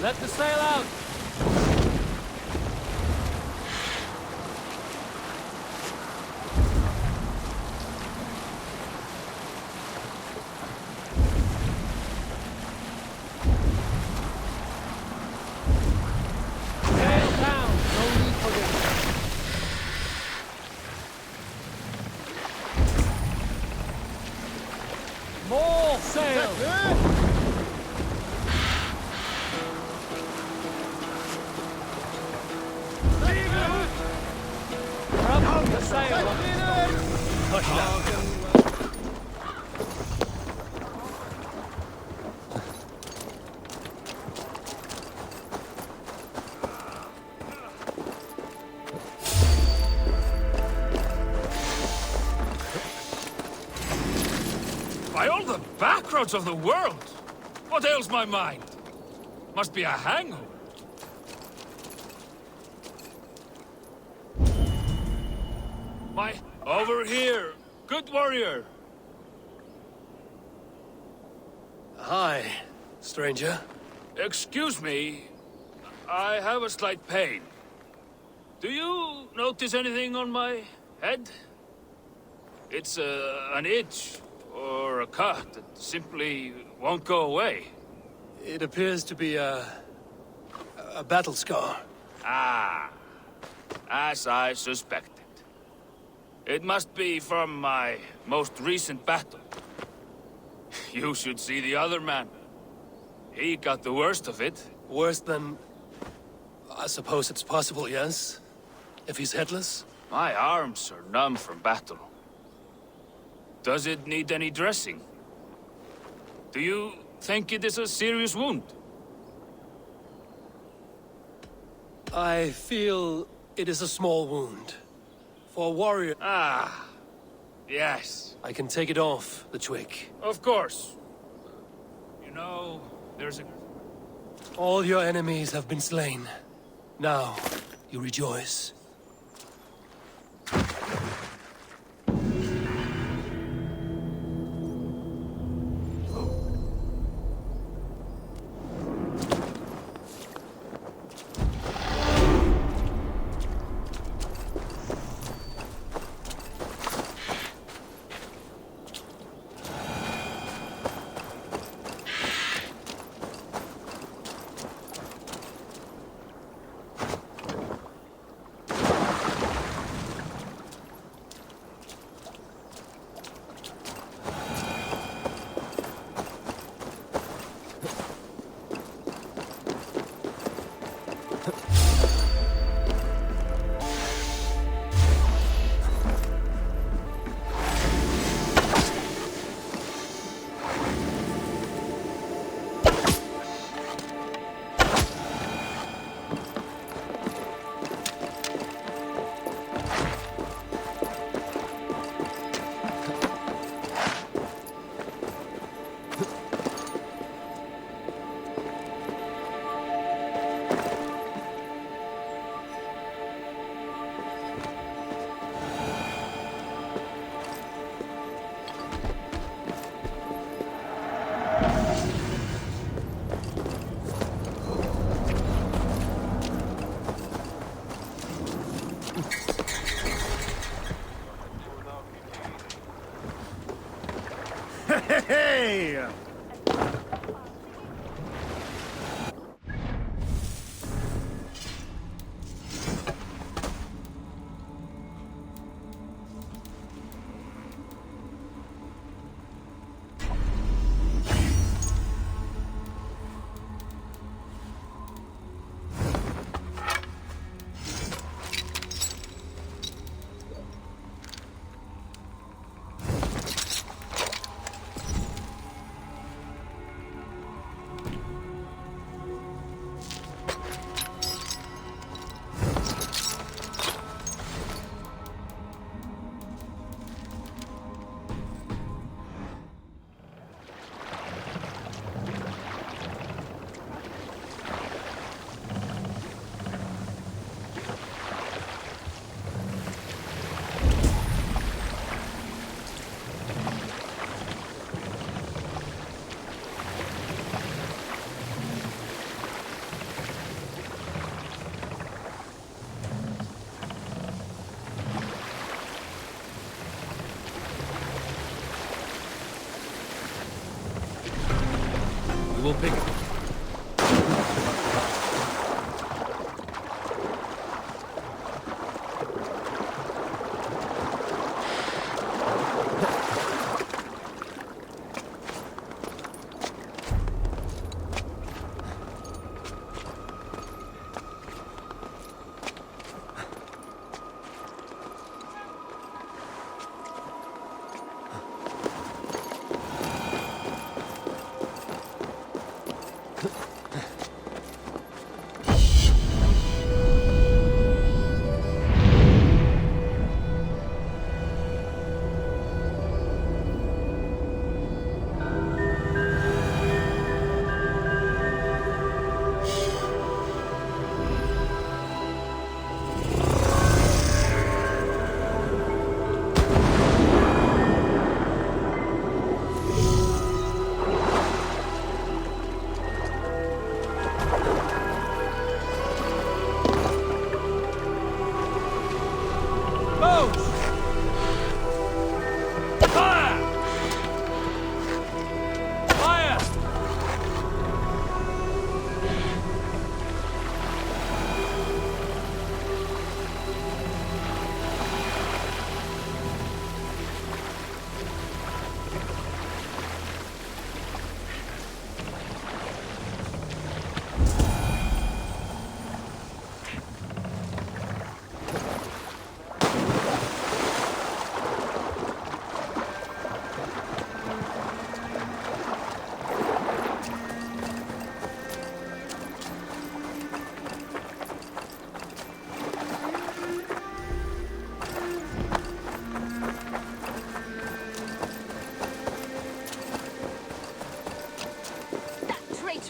Let the sail out! Sail down! No need for this. More sail! Up the sail! Push that. By all the back roads of the world! What ails my mind? Must be a hangover. Over here! Good warrior! Hi, stranger. Excuse me, I have a slight pain. Do you notice anything on my head? It's an itch or a cut that simply won't go away. It appears to be a battle scar. Ah, as I suspected. It must be from my most recent battle. You should see the other man. He got the worst of it. Worse than... I suppose it's possible, yes? If he's headless? My arms are numb from battle. Does it need any dressing? Do you think it is a serious wound? I feel it is a small wound. For a warrior... Ah, yes. I can take it off, the twig. Of course. You know, there's a... All your enemies have been slain. Now, you rejoice. Hey! We will pick it.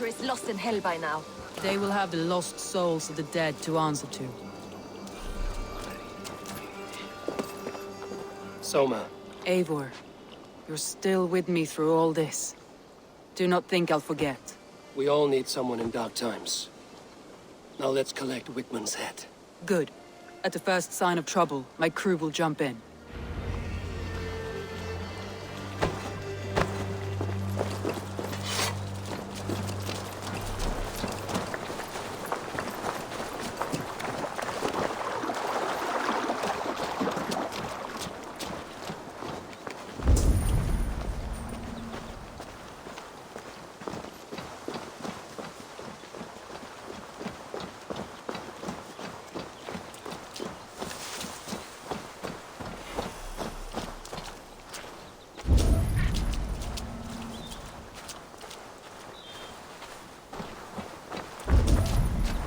Is lost in hell by now. They will have the lost souls of the dead to answer to. Soma. Eivor, you're still with me through all this. Do not think I'll forget. We all need someone in dark times. Now let's collect Wickman's head. Good. At the first sign of trouble, my crew will jump in.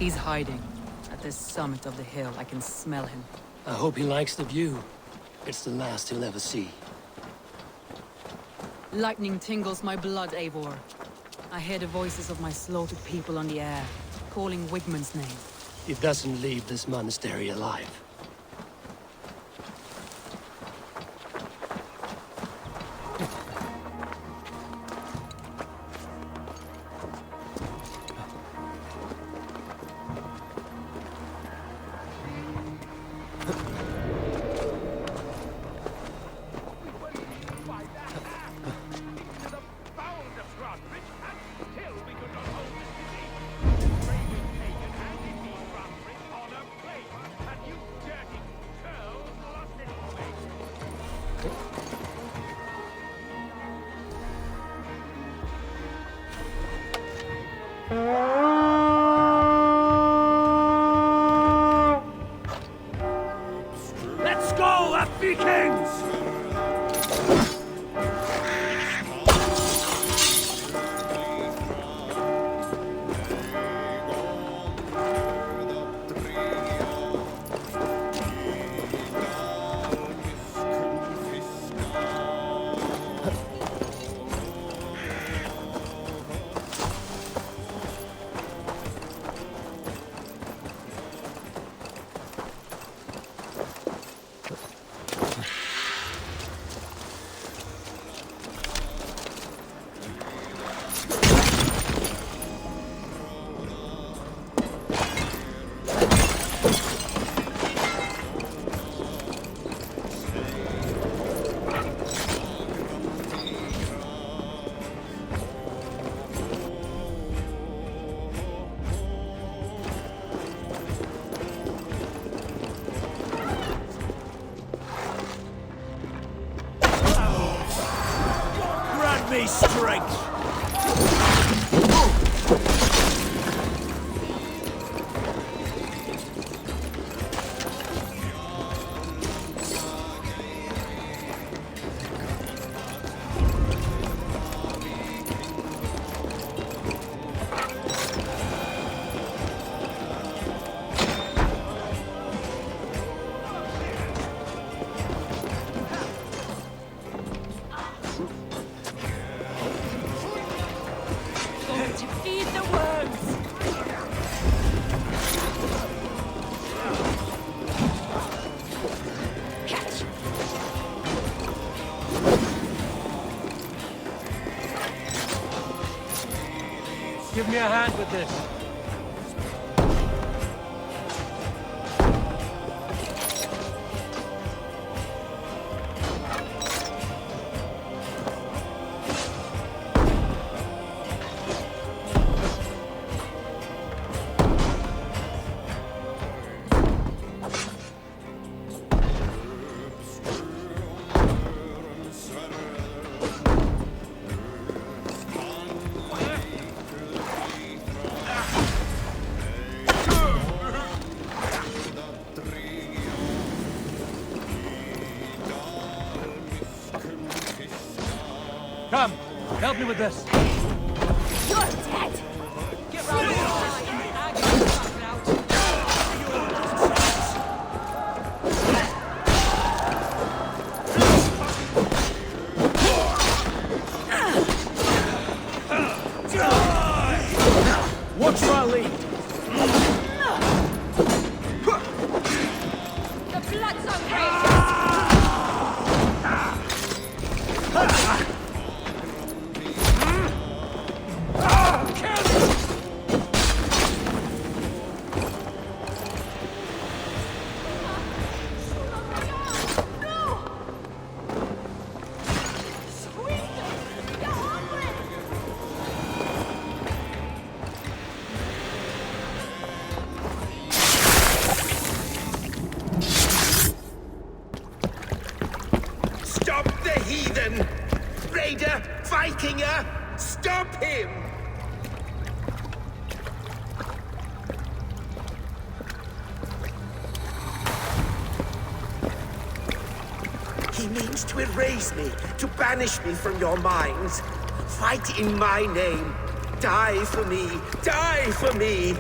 He's hiding. At the summit of the hill, I can smell him. I hope he likes the view. It's the last he'll ever see. Lightning tingles my blood, Eivor. I hear the voices of my slaughtered people on the air, calling Wigmund's name. He doesn't leave this monastery alive. Let's go, Vikings! me strength! To feed the worms! Catch! Give me a hand with this. Come, help me with this. You're dead! Get round the side and agony fucking out. Watch my lead! The blood zone rages! Stop the heathen! Raider! Vikinger! Stop him! He means to erase me, to banish me from your minds. Fight in my name. Die for me. Die for me.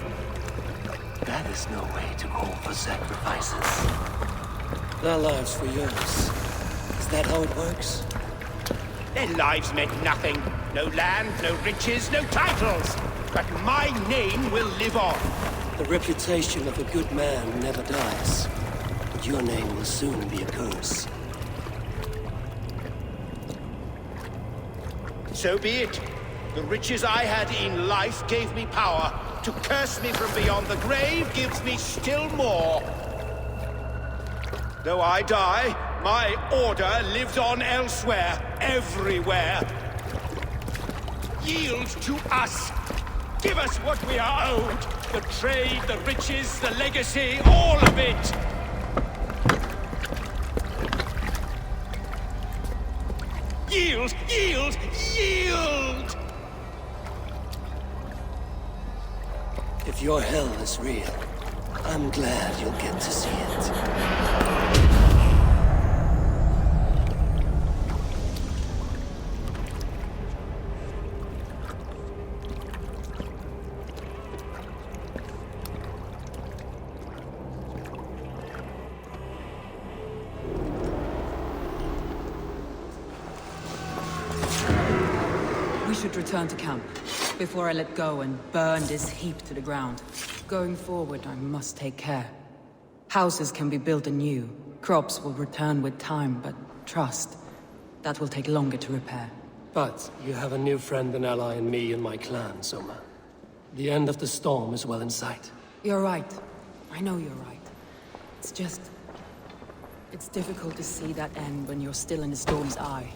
That is no way to call for sacrifices. Their lives for yours. Is that how it works? Their lives meant nothing. No land, no riches, no titles. But my name will live on. The reputation of a good man never dies. But your name will soon be a curse. So be it. The riches I had in life gave me power. To curse me from beyond the grave gives me still more. Though I die, my order lives on elsewhere, everywhere. Yield to us. Give us what we are owed. The trade, the riches, the legacy, all of it. Yield, yield, yield! If your hell is real, I'm glad you'll get to see it. We should return to camp before I let go and burn this heap to the ground. Going forward, I must take care. Houses can be built anew. Crops will return with time, but trust, that will take longer to repair. But you have a new friend and ally in me and my clan, Soma. The end of the storm is well in sight. You're right. I know you're right. It's just... it's difficult to see that end when you're still in the storm's eye.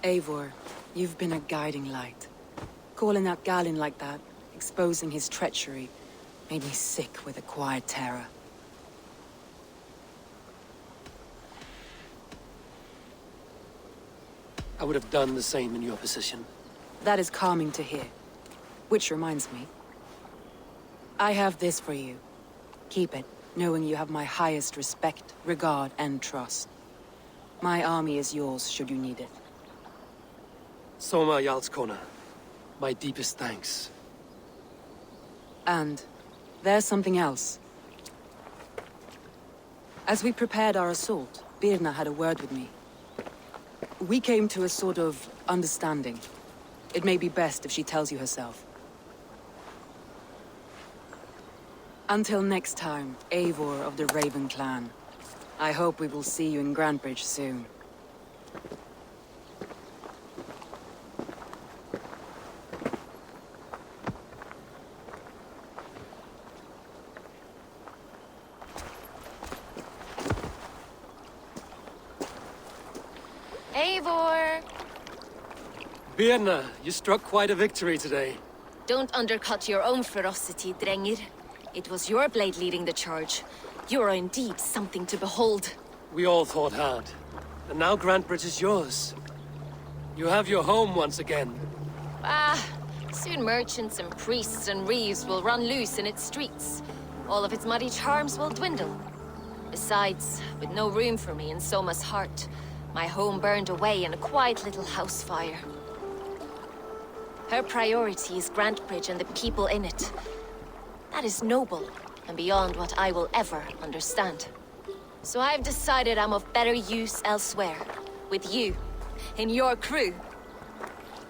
Eivor, you've been a guiding light. Calling out Galinn like that, exposing his treachery, made me sick with a quiet terror. I would have done the same in your position. That is calming to hear. Which reminds me. I have this for you. Keep it, knowing you have my highest respect, regard, and trust. My army is yours, should you need it. Soma Jarlskona, my deepest thanks. And there's something else. As we prepared our assault, Birna had a word with me. We came to a sort of understanding. It may be best if she tells you herself. Until next time, Eivor of the Raven Clan. I hope we will see you in Grantebridge soon. Eivor! Birna, you struck quite a victory today. Don't undercut your own ferocity, Drengir. It was your blade leading the charge. You are indeed something to behold. We all fought hard. And now Grantebridge is yours. You have your home once again. Soon merchants and priests and reeves will run loose in its streets. All of its muddy charms will dwindle. Besides, with no room for me in Soma's heart, my home burned away in a quiet little house fire. Her priority is Grantebridge and the people in it. That is noble, and beyond what I will ever understand. So I've decided I'm of better use elsewhere. With you, in your crew.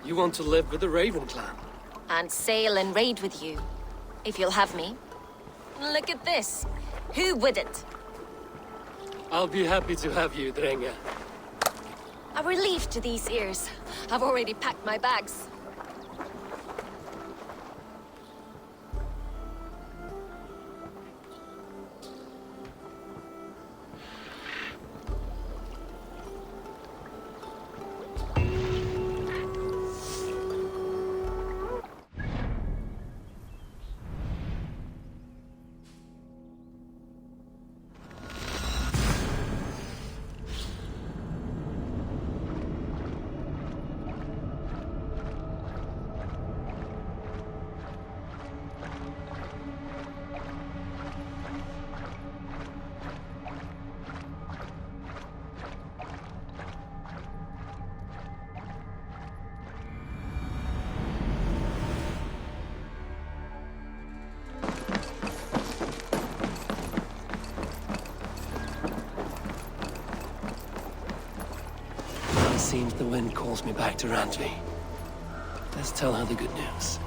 You want to live with the Raven Clan? And sail and raid with you, if you'll have me. Look at this. Who wouldn't? I'll be happy to have you, Drenga. A relief to these ears. I've already packed my bags. Seems the wind calls me back to Randvi. Let's tell her the good news.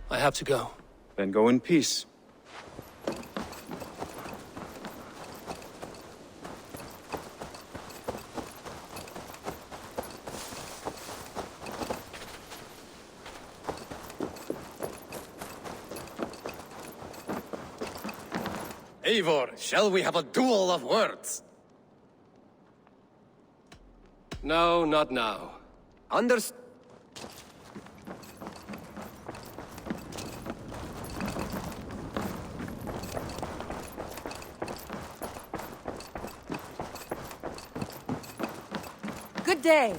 I have to go. Then go in peace. Eivor, shall we have a duel of words? No, not now. Understood. Good day.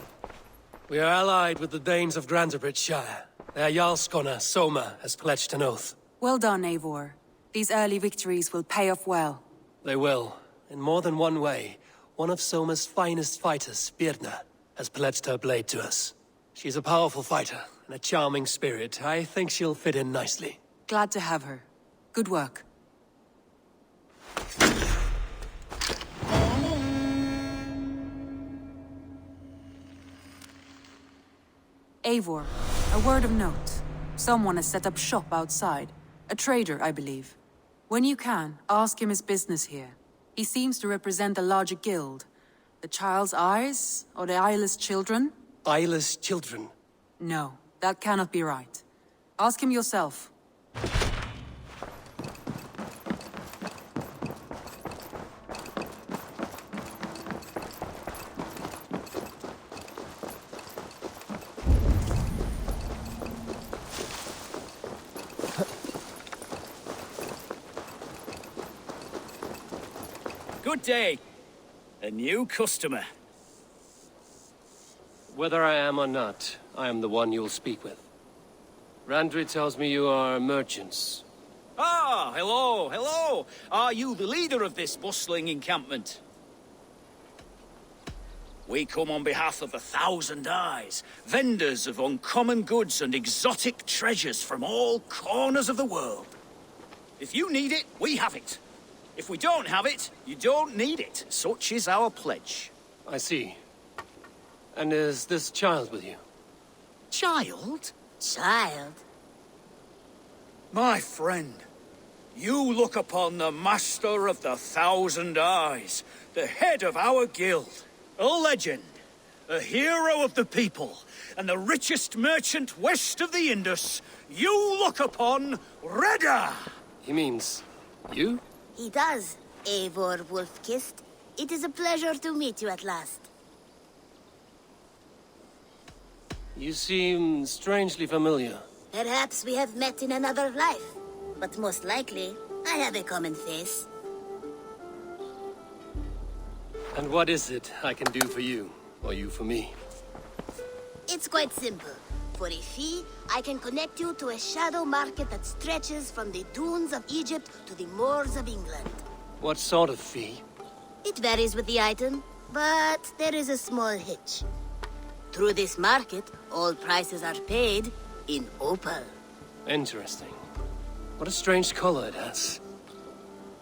We are allied with the Danes of Grantebridge Shire. Their Jarlskona, Soma, has pledged an oath. Well done, Eivor. These early victories will pay off well. They will. In more than one way. One of Soma's finest fighters, Birna, has pledged her blade to us. She's a powerful fighter, and a charming spirit. I think she'll fit in nicely. Glad to have her. Good work. Eivor, a word of note. Someone has set up shop outside. A trader, I believe. When you can, ask him his business here. He seems to represent a larger guild. The Child's Eyes, or the Eyeless Children? Eyeless children? No, that cannot be right. Ask him yourself. Good day. A new customer. Whether I am or not, I am the one you'll speak with. Randri tells me you are merchants. Ah, hello, hello. Are you the leader of this bustling encampment? We come on behalf of the Thousand Eyes, vendors of uncommon goods and exotic treasures from all corners of the world. If you need it, we have it. If we don't have it, you don't need it. Such is our pledge. I see. And is this child with you? Child? Child? My friend, you look upon the master of the Thousand Eyes, the head of our guild, a legend, a hero of the people, and the richest merchant west of the Indus. You look upon Reda! He means you? He does, Eivor Wolf-Kissed. It is a pleasure to meet you at last. You seem strangely familiar. Perhaps we have met in another life, but most likely, I have a common face. And what is it I can do for you, or you for me? It's quite simple. For a fee, I can connect you to a shadow market that stretches from the dunes of Egypt to the moors of England. What sort of fee? It varies with the item, but there is a small hitch. Through this market, all prices are paid in opal. Interesting. What a strange color it has.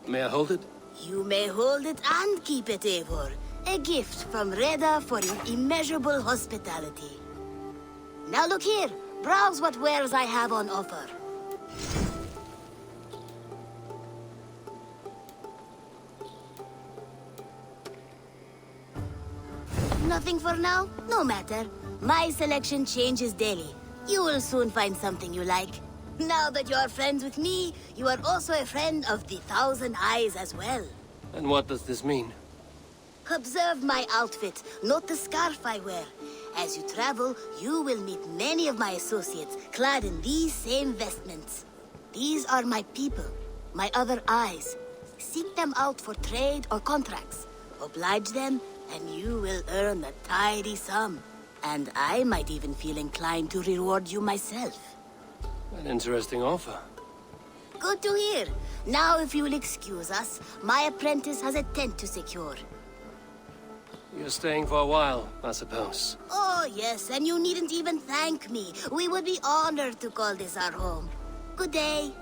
May I hold it? You may hold it and keep it, Eivor. A gift from Reda for your immeasurable hospitality. Now look here. Browse what wares I have on offer. Nothing for now? No matter. My selection changes daily. You will soon find something you like. Now that you are friends with me, you are also a friend of the Thousand Eyes as well. And what does this mean? Observe my outfit. Note the scarf I wear. As you travel, you will meet many of my associates, clad in these same vestments. These are my people, my other eyes. Seek them out for trade or contracts. Oblige them, and you will earn a tidy sum. And I might even feel inclined to reward you myself. An interesting offer. Good to hear. Now, if you will excuse us, my apprentice has a tent to secure. You're staying for a while, I suppose. Oh, yes, and you needn't even thank me. We would be honored to call this our home. Good day.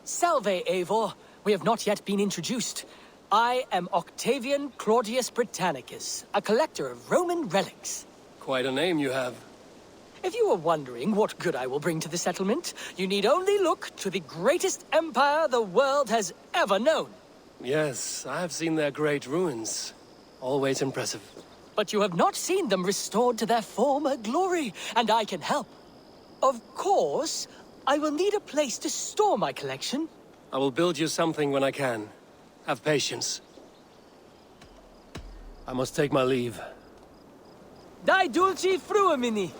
Salve, Eivor. We have not yet been introduced. I am Octavian Claudius Britannicus, a collector of Roman relics. Quite a name you have. If you were wondering what good I will bring to the settlement, you need only look to the greatest empire the world has ever known. Yes, I have seen their great ruins. Always impressive. But you have not seen them restored to their former glory, and I can help. Of course, I will need a place to store my collection. I will build you something when I can. Have patience. I must take my leave. Die dulci fruamini.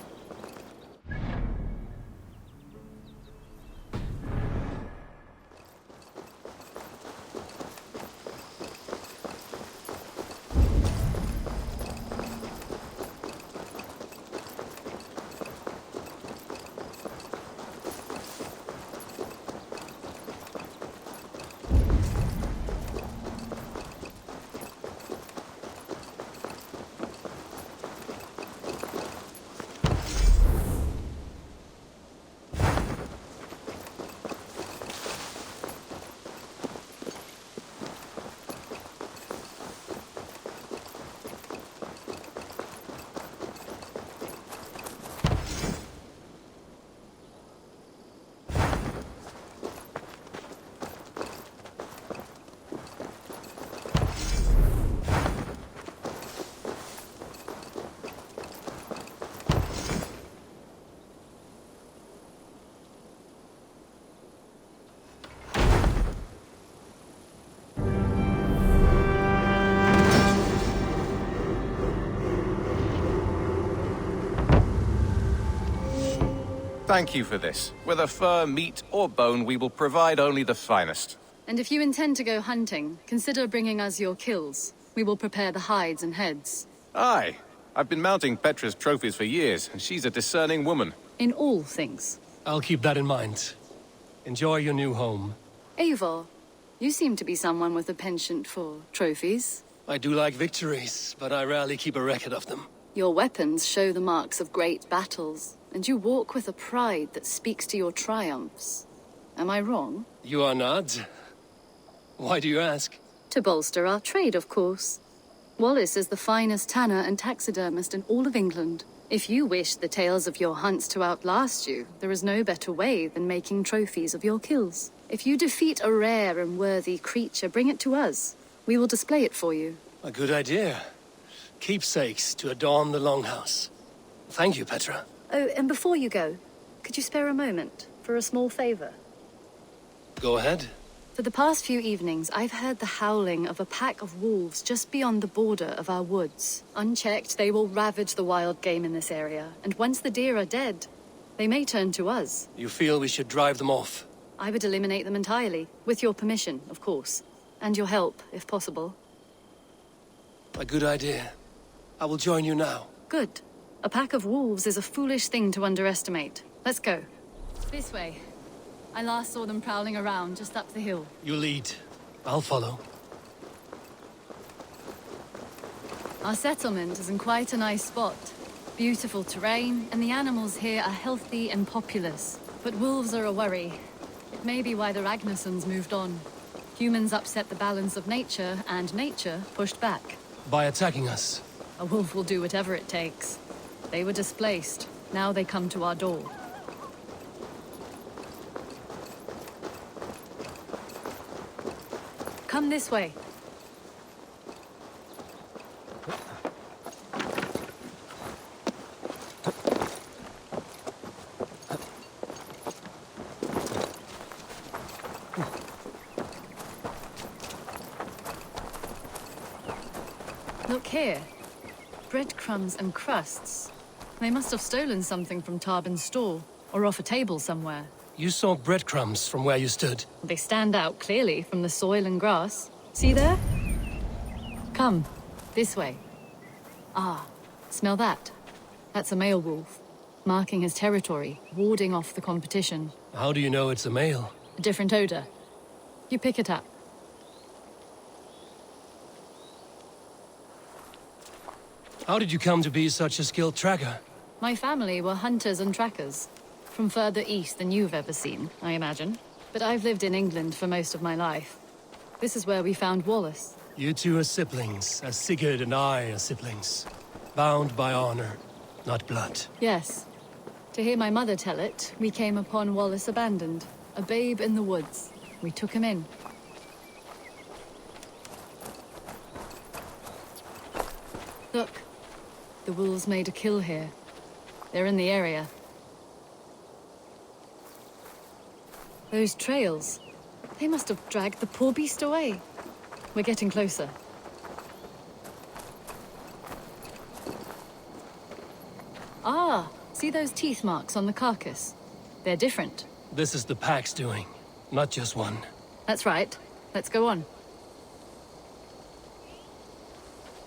Thank you for this. Whether fur, meat, or bone, we will provide only the finest. And if you intend to go hunting, consider bringing us your kills. We will prepare the hides and heads. Aye. I've been mounting Petra's trophies for years, and she's a discerning woman. In all things. I'll keep that in mind. Enjoy your new home. Eivor, you seem to be someone with a penchant for trophies. I do like victories, but I rarely keep a record of them. Your weapons show the marks of great battles, and you walk with a pride that speaks to your triumphs. Am I wrong? You are not. Why do you ask? To bolster our trade, of course. Wallace is the finest tanner and taxidermist in all of England. If you wish the tales of your hunts to outlast you, there is no better way than making trophies of your kills. If you defeat a rare and worthy creature, bring it to us. We will display it for you. A good idea. Keepsakes to adorn the longhouse. Thank you, Petra. Oh, and before you go, could you spare a moment for a small favor? Go ahead. For the past few evenings, I've heard the howling of a pack of wolves just beyond the border of our woods. Unchecked, they will ravage the wild game in this area, and once the deer are dead, they may turn to us. You feel we should drive them off? I would eliminate them entirely, with your permission, of course, and your help, if possible. A good idea. I will join you now. Good. A pack of wolves is a foolish thing to underestimate. Let's go. This way. I last saw them prowling around just up the hill. You lead. I'll follow. Our settlement is in quite a nice spot. Beautiful terrain, and the animals here are healthy and populous. But wolves are a worry. It may be why the Ragnarsons moved on. Humans upset the balance of nature, and nature pushed back. By attacking us? A wolf will do whatever it takes. They were displaced. Now they come to our door. Come this way. Look here. Breadcrumbs and crusts. They must have stolen something from Tarbin's store, or off a table somewhere. You saw breadcrumbs from where you stood. They stand out clearly from the soil and grass. See there? Come, this way. Ah, smell that? That's a male wolf, marking his territory, warding off the competition. How do you know it's a male? A different odor. You pick it up. How did you come to be such a skilled tracker? My family were hunters and trackers. From further east than you've ever seen, I imagine. But I've lived in England for most of my life. This is where we found Wallace. You two are siblings, as Sigurd and I are siblings. Bound by honor, not blood. Yes. To hear my mother tell it, we came upon Wallace abandoned. A babe in the woods. We took him in. Look. The wolves made a kill here. They're in the area. Those trails. They must have dragged the poor beast away. We're getting closer. Ah, see those teeth marks on the carcass? They're different. This is the pack's doing, not just one. That's right. Let's go on.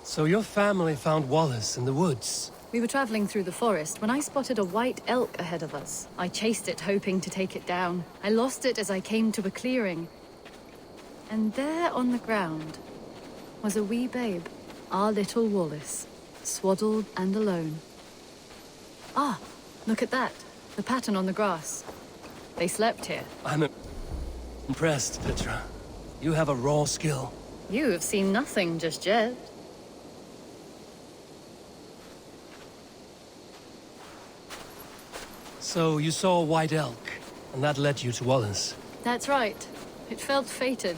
So your family found Wallace in the woods? We were traveling through the forest when I spotted a white elk ahead of us. I chased it, hoping to take it down. I lost it as I came to a clearing. And there on the ground was a wee babe, our little Wallace, swaddled and alone. Ah, look at that. The pattern on the grass. They slept here. I'm impressed, Petra. You have a raw skill. You have seen nothing just yet. So you saw a white elk, and that led you to Wallace. That's right. It felt fated.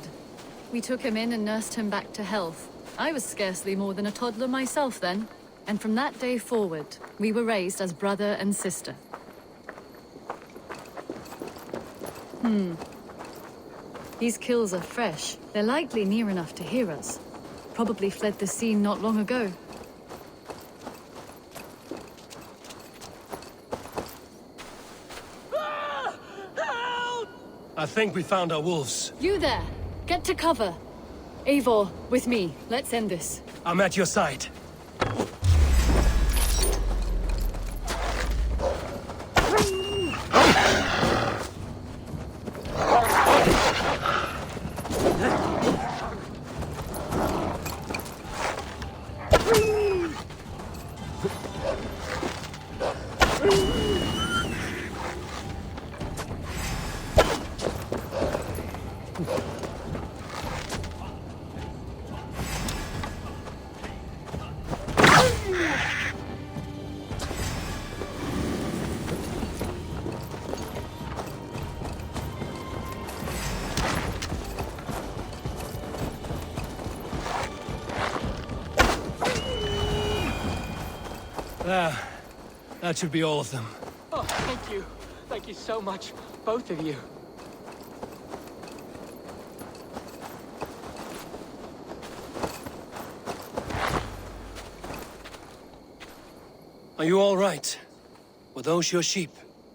We took him in and nursed him back to health. I was scarcely more than a toddler myself then. And from that day forward, we were raised as brother and sister. These kills are fresh. They're likely near enough to hear us. Probably fled the scene not long ago. I think we found our wolves. You there! Get to cover! Eivor, with me. Let's end this. I'm at your side. That should be all of them. Oh, thank you. Thank you so much, both of you. Are you all right? Were those your sheep?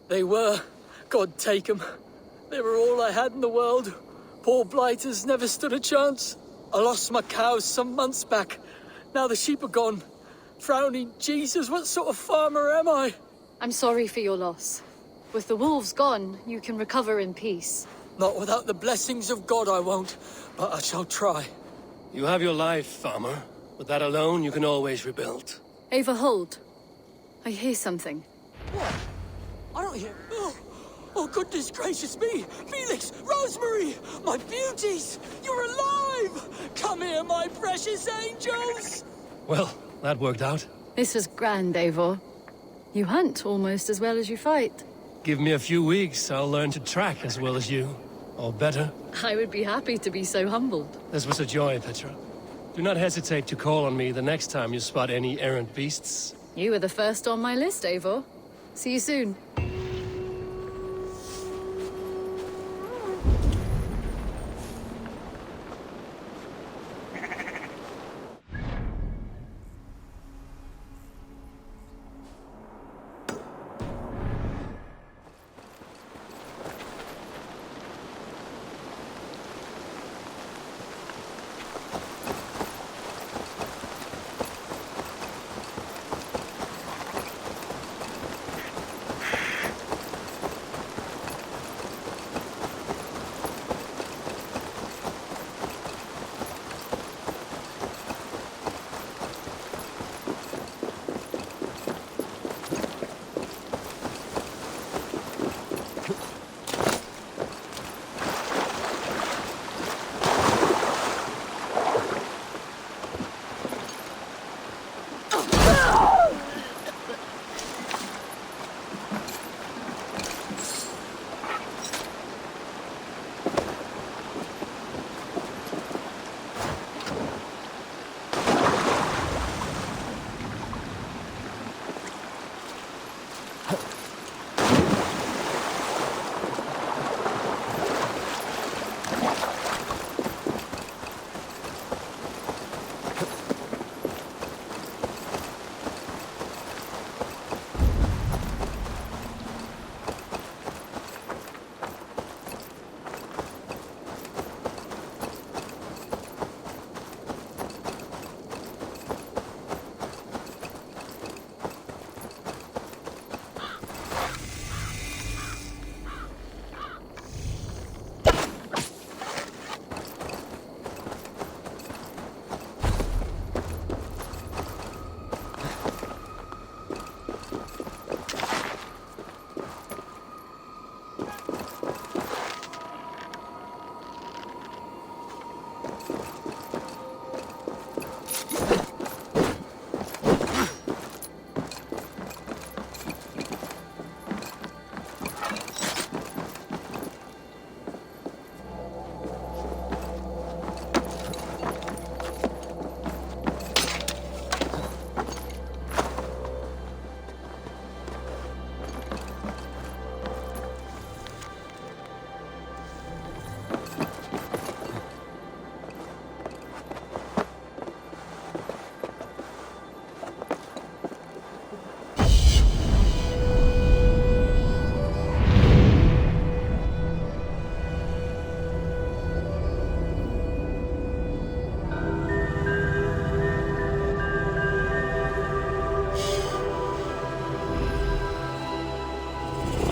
They were. God take them. They were all I had in the world. Poor blighters never stood a chance. I lost my cows some months back. Now the sheep are gone. Frowning Jesus, what sort of farmer am I? I'm sorry for your loss. With the wolves gone, you can recover in peace. Not without the blessings of God I won't, but I shall try. You have your life, farmer. With that alone, you can always rebuild. Ava, hold. I hear something. What? I don't hear... Oh, goodness gracious me! Felix! Rosemary! My beauties! You're alive! Come here, my precious angels! Well, that worked out. This was grand, Eivor. You hunt almost as well as you fight. Give me a few weeks, I'll learn to track as well as you. Or better. I would be happy to be so humbled. This was a joy, Petra. Do not hesitate to call on me the next time you spot any errant beasts. You were the first on my list, Eivor. See you soon.